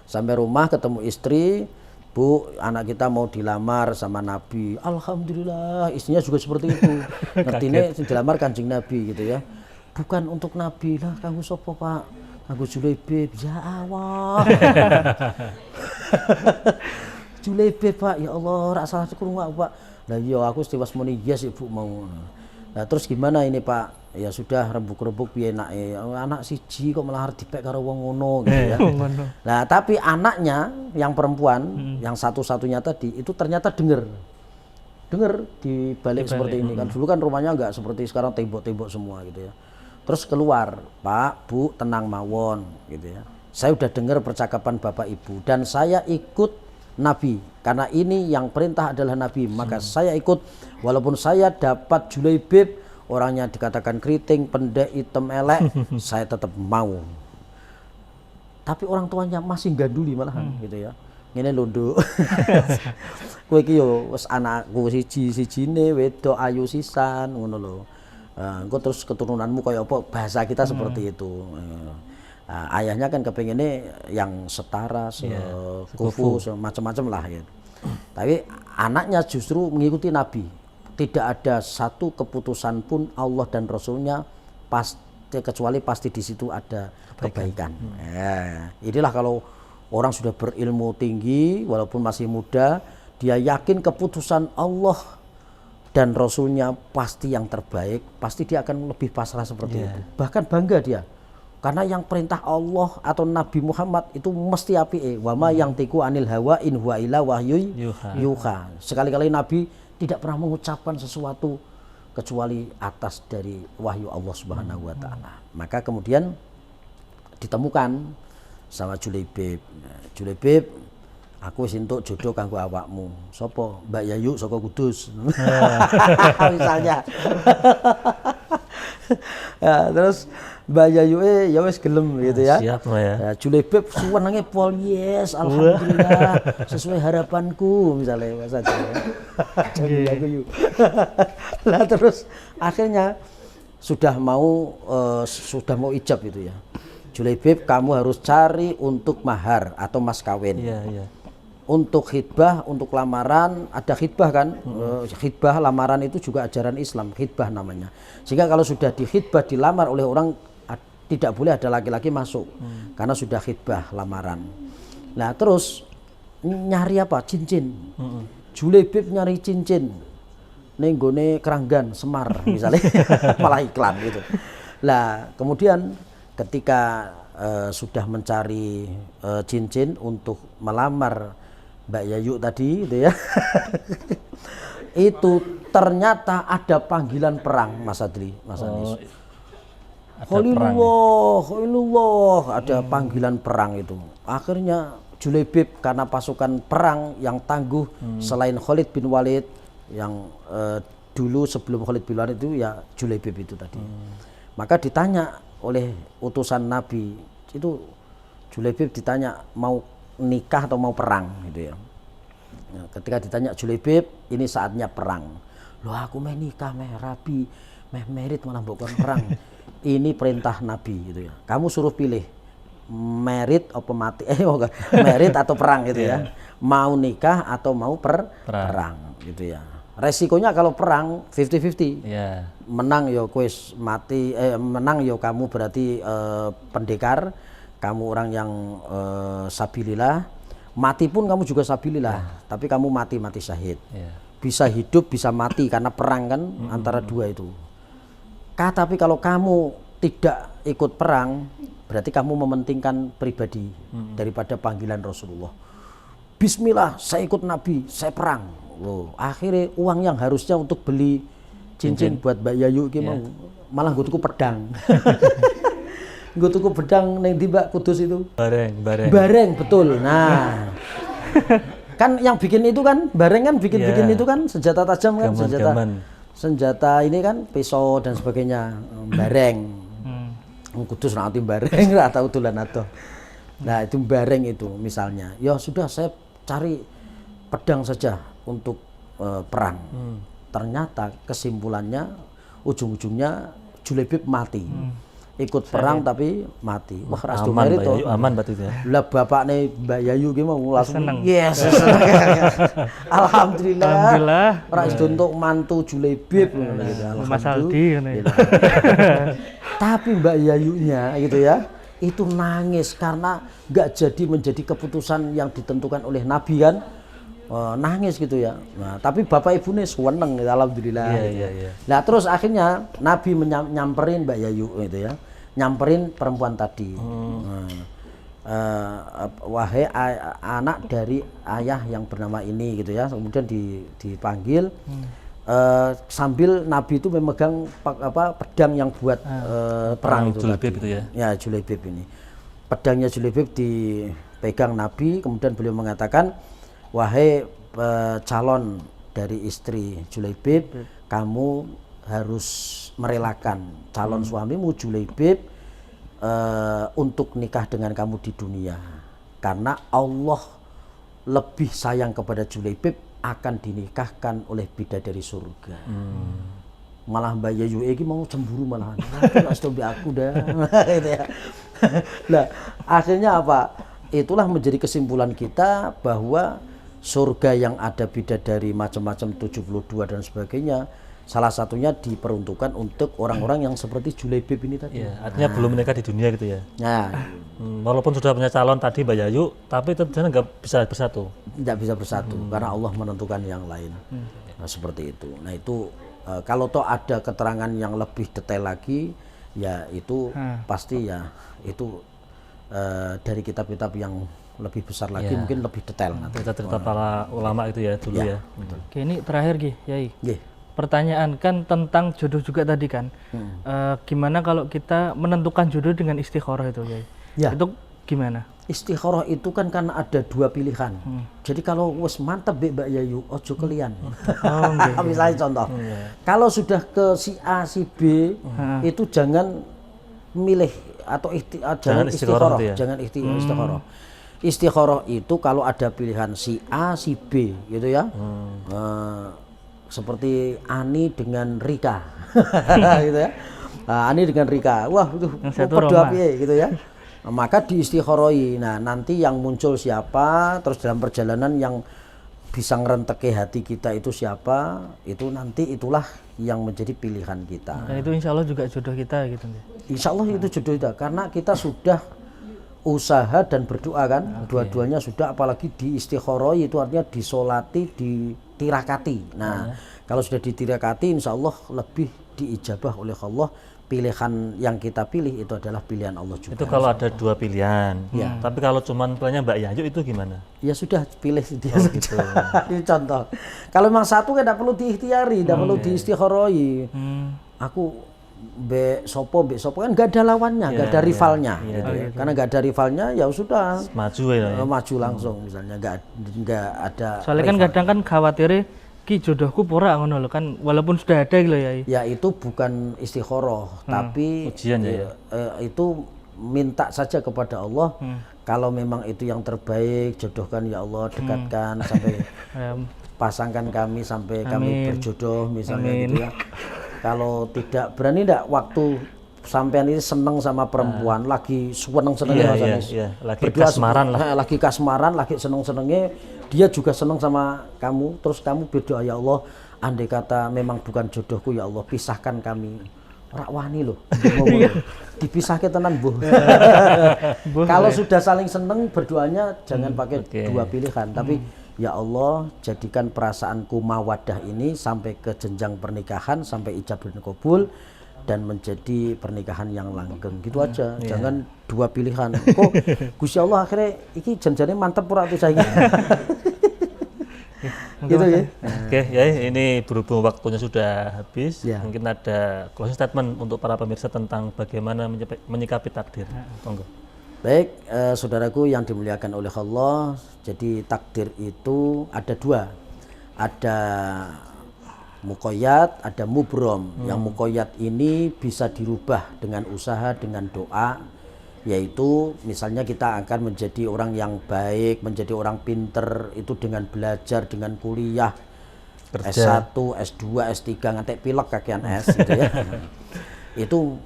Sampai rumah ketemu istri, Bu, anak kita mau dilamar sama Nabi. Alhamdulillah, istrinya juga seperti itu. Ngertinya dilamar Kanjeng Nabi gitu ya. Bukan untuk Nabi lah, kanggo sopo Pak? Kanggo Julaibib. Ya Allah. Julaibib Pak, ya Allah, rak salah krungu Pak. Lah iya aku stiwas muni yes Ibu mau. Nah terus gimana ini Pak? Ya sudah rembuk-rembuk piye enake. Anak siji kok malah dipek karo wong ngono gitu ya. Nah, tapi anaknya yang perempuan, yang satu-satunya tadi itu ternyata dengar di balik seperti ini kan. Dulu kan rumahnya enggak seperti sekarang tembok-tembok semua gitu ya. Terus keluar, Pak, Bu, tenang mawon gitu ya. Saya udah dengar percakapan Bapak Ibu dan saya ikut Nabi karena ini yang perintah adalah Nabi, maka saya ikut walaupun saya dapat Julaibib orangnya dikatakan keriting, pendek, hitam, elek, saya tetap mau. Tapi orang tuanya masih ganduli malahan gitu ya. Ngene lho, Nduk. Kowe iki yo wis anakku siji-sijine wedok ayu sisan ngono lho. Engko terus keturunanmu kaya apa? Bahasa kita seperti itu. Ayahnya kan kepengennya yang setara, sekufu, macam-macam lah gitu. Tapi anaknya justru mengikuti Nabi. Tidak ada satu keputusan pun Allah dan Rasulnya kecuali pasti di situ ada kebaikan. Inilah kalau orang sudah berilmu tinggi, walaupun masih muda, dia yakin keputusan Allah dan Rasulnya pasti yang terbaik, pasti dia akan lebih pasrah seperti itu. Bahkan bangga dia. Karena yang perintah Allah atau Nabi Muhammad itu mesti apike. Wa ma yang tiku anil hawa in huwa illa wahyu yuha. Sekali-kali Nabi tidak pernah mengucapkan sesuatu kecuali atas dari wahyu Allah Subhanahu wa taala. Maka kemudian ditemukan sama Julaibib. Julaibib, aku wis entuk jodoh kanggo awakmu. Sopo? Mbak Yayu saka Kudus. Misalnya. Ya, terus Mbak Yayu ya wis gelem gitu ya. Siap ya. Julaibib suwenenge pol yes, alhamdulillah sesuai harapanku misalnya Mas aja. Aku yuk. Lah terus akhirnya sudah mau ijab itu ya. Julaibib kamu harus cari untuk mahar atau mas kawin. Iya. Untuk khidbah, untuk lamaran, ada khidbah kan? Khidbah, lamaran itu juga ajaran Islam, khidbah namanya. Sehingga kalau sudah di khidbah, dilamar oleh orang, tidak boleh ada laki-laki masuk. Karena sudah khidbah, lamaran. Nah terus, nyari apa? Cincin. Julaibib nyari cincin. Ning nggone Keranggan, Semar misalnya. Malah iklan gitu. Nah kemudian ketika sudah mencari cincin untuk melamar Mbak Yayu tadi gitu ya. Itu ternyata ada panggilan perang Mas Adli, Mas Anis. Khalilullah, ada panggilan perang itu. Akhirnya Julaibib karena pasukan perang yang tangguh selain Khalid bin Walid yang dulu sebelum Khalid bin Walid itu ya Julaibib itu tadi. Maka ditanya oleh utusan Nabi itu, Julaibib ditanya mau nikah atau mau perang gitu ya. Nah, ketika ditanya Julaibib, ini saatnya perang. Loh aku meh nikah meh rabi, meh merit malah bukan perang. Ini perintah Nabi gitu ya. Kamu suruh pilih merit apa mati, merit atau perang gitu ya. Mau nikah atau mau perang gitu ya. Resikonya kalau perang 50-50. Menang yo kuis mati, menang yo kamu berarti pendekar, kamu orang yang sabilillah, mati pun kamu juga sabilillah, tapi kamu mati syahid. Bisa hidup, bisa mati karena perang kan antara dua itu. Tapi kalau kamu tidak ikut perang, berarti kamu mementingkan pribadi daripada panggilan Rasulullah. Bismillah, saya ikut Nabi, saya perang. Loh, akhirnya uang yang harusnya untuk beli cincin buat Mbak Yayu mau malah gue tuku pedang. Gue tuku pedang neng di Mbak Kudus itu. Bareng betul. Nah, kan yang bikin itu kan bareng kan bikin itu kan senjata tajam kan, senjata ini kan pisau dan sebagainya, bareng. Kudus nanti bareng atau tulan atau. Nah itu bareng itu misalnya. Ya sudah saya cari pedang saja untuk perang. Ternyata kesimpulannya ujung-ujungnya Julaibib mati. Ikut perang tapi mati. Wah ras dumeri itu aman berarti ya. Lah bapaknya Mbak Yayu ki mau langsung seneng. yes. Alhamdulillah. Ras untuk mantu Julaibib gitu. Mas Aldi gitu. Tapi Mbak Yayunya gitu ya, itu nangis karena nggak jadi menjadi keputusan yang ditentukan oleh Nabi kan. Nangis gitu ya. Nah, tapi bapak ibunya seneng gitu, alhamdulillah. Nah, terus akhirnya Nabi nyamperin Mbak Yayu gitu ya. Nyamperin perempuan tadi. Wahai anak dari ayah yang bernama ini gitu ya. Kemudian dipanggil sambil Nabi itu memegang pedang yang buat perang itu Julaibib itu ya. Ya, Julaibib ini. Pedangnya Julaibib dipegang Nabi, kemudian beliau mengatakan, wahai calon dari istri Julaibib, kamu harus merelakan calon suamimu Julaibib untuk nikah dengan kamu di dunia, karena Allah lebih sayang kepada Julaibib akan dinikahkan oleh bidadari surga. Malah Mbak Yayu ini mau cemburu malahan. Aku dah. Gitu ya. Nah, akhirnya apa? Itulah menjadi kesimpulan kita bahwa surga yang ada bidadari macam-macam 72 dan sebagainya, salah satunya diperuntukkan untuk orang-orang yang seperti Julaibib ini tadi. Ya, artinya belum menikah di dunia gitu ya. Nah, walaupun sudah punya calon tadi Mbak Yayu, tapi tentunya nggak bisa bersatu. Tidak bisa bersatu karena Allah menentukan yang lain. Nah, seperti itu. Nah itu kalau toh ada keterangan yang lebih detail lagi, ya itu pasti ya itu dari kitab-kitab yang lebih besar lagi, mungkin lebih detail. Cerita-cerita para ulama itu ya dulu ya. Oke, ini terakhir Yai. Nggih. Pertanyaan kan tentang jodoh juga tadi kan. Gimana kalau kita menentukan jodoh dengan istikharah itu Yai? Ya. Itu gimana? Istikharah itu kan karena ada dua pilihan. Jadi kalau wes mantep Mbak Yayu, ojo kelian. Misalnya contoh, kalau sudah ke si A, si B, itu jangan milih atau jangan istikharah, ya? Jangan istikharah. Istikharah itu kalau ada pilihan si A, si B, gitu ya. Seperti Ani dengan Rika, gitu ya. Ani dengan Rika, wah itu berdoa gitu ya. Maka diistikharoi. Nah, nanti yang muncul siapa, terus dalam perjalanan yang bisa ngerenteki hati kita itu siapa, itu nanti itulah yang menjadi pilihan kita. Dan itu insya Allah juga jodoh kita gitu. Insya Allah itu jodoh kita, karena kita sudah usaha dan berdoa kan, dua-duanya sudah, apalagi diistikharoi itu artinya disolati, ditirakati. Nah, kalau sudah ditirakati, insya Allah lebih diijabah oleh Allah. Pilihan yang kita pilih itu adalah pilihan Allah juga. Itu kalau ada dua pilihan. Ya. Tapi kalau cuman pilihannya Mbak Yayu itu gimana? Ya sudah, pilih dia saja. Gitu. Ini contoh. Kalau memang satu kan tidak perlu diikhtiari, tidak perlu diistikharoi. Aku Mbak Sopo kan nggak ada lawannya, nggak ada rivalnya. Gitu ya. Karena nggak ada rivalnya, ya sudah. Maju ya. Maju langsung misalnya, nggak ada. Soalnya kan kadang kan khawatirnya ki jodohku pura ngono lho kan, walaupun sudah ada gitu ya. Ya itu bukan istikharah, tapi ujian ya. Itu minta saja kepada Allah. Kalau memang itu yang terbaik, jodohkan ya Allah, dekatkan sampai pasangkan kami sampai kami berjodoh misalnya gitu ya. Kalau tidak berani, tidak waktu sampean ini seneng sama perempuan, lagi seneng-senengnya lagi kasmaran lah. Lagi kasmaran, lagi seneng-senengnya, dia juga seneng sama kamu, terus kamu berdoa, ya Allah, andai kata memang bukan jodohku ya Allah, pisahkan kami. rak wani loh. Dipisahke tenan, Bu. Kalau sudah saling seneng berdoanya jangan pakai dua pilihan, tapi ya Allah jadikan perasaanku mawaddah ini sampai ke jenjang pernikahan, sampai ijab dan kabul dan menjadi pernikahan yang langgeng gitu aja. Jangan dua pilihan. Kok Gusti Allah akhirnya iki janjane mantep ora tuh saya. Gitu ya. Oke, ya ini berhubung waktunya sudah habis, Ya. mungkin ada closing statement untuk para pemirsa tentang bagaimana menyikapi takdir. Monggo. Baik, saudaraku yang dimuliakan oleh Allah, jadi takdir itu ada dua, ada muqayyad, ada mubrom. Yang muqayyad ini bisa dirubah dengan usaha, dengan doa, yaitu misalnya kita akan menjadi orang yang baik, menjadi orang pinter itu dengan belajar, dengan kuliah, Kerja. S1, S2, S3 ngantek pilek kakean S gitu ya. Itu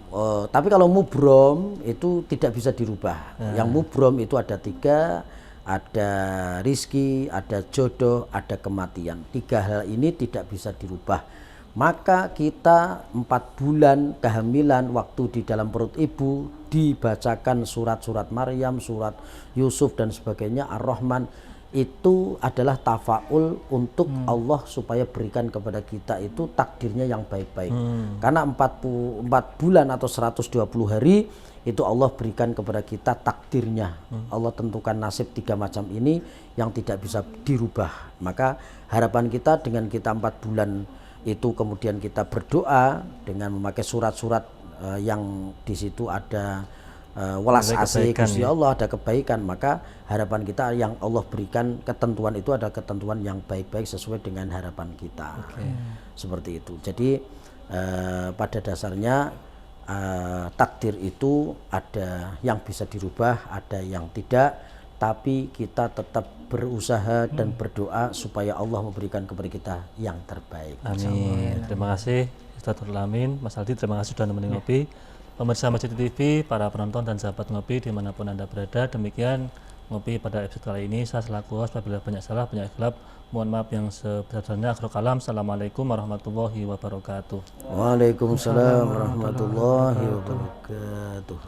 tapi kalau mubrom itu tidak bisa dirubah. Yang mubrom itu ada tiga, ada rizki, ada jodoh, ada kematian. Tiga hal ini tidak bisa dirubah. Maka kita 4 bulan kehamilan waktu di dalam perut ibu dibacakan surat-surat Maryam, surat Yusuf dan sebagainya, Ar-Rahman, itu adalah tafaul untuk Allah supaya berikan kepada kita itu takdirnya yang baik-baik. Karena 4 bulan atau 120 hari itu Allah berikan kepada kita takdirnya. Allah tentukan nasib 3 macam ini yang tidak bisa dirubah. Maka harapan kita dengan kita 4 bulan itu kemudian kita berdoa dengan memakai surat-surat yang di situ ada welas asih Gusti Allah, ada kebaikan, maka harapan kita yang Allah berikan ketentuan itu ada ketentuan yang baik-baik sesuai dengan harapan kita. Seperti itu. Jadi pada dasarnya takdir itu ada yang bisa dirubah, ada yang tidak, tapi kita tetap berusaha dan berdoa supaya Allah memberikan kepada kita yang terbaik. Amin. Terima kasih Ustadz Amin, Mas Aldi, terima kasih sudah nemenin ngopi. Pemirsa Masjid TV, para penonton dan sahabat ngopi dimanapun Anda berada, demikian ngopi pada episode kali ini. Saya selaku host, apabila banyak salah, banyak khilaf, mohon maaf yang sebesar-besarnya. Akhirul kalam, assalamualaikum warahmatullahi wabarakatuh. Waalaikumsalam warahmatullahi wabarakatuh.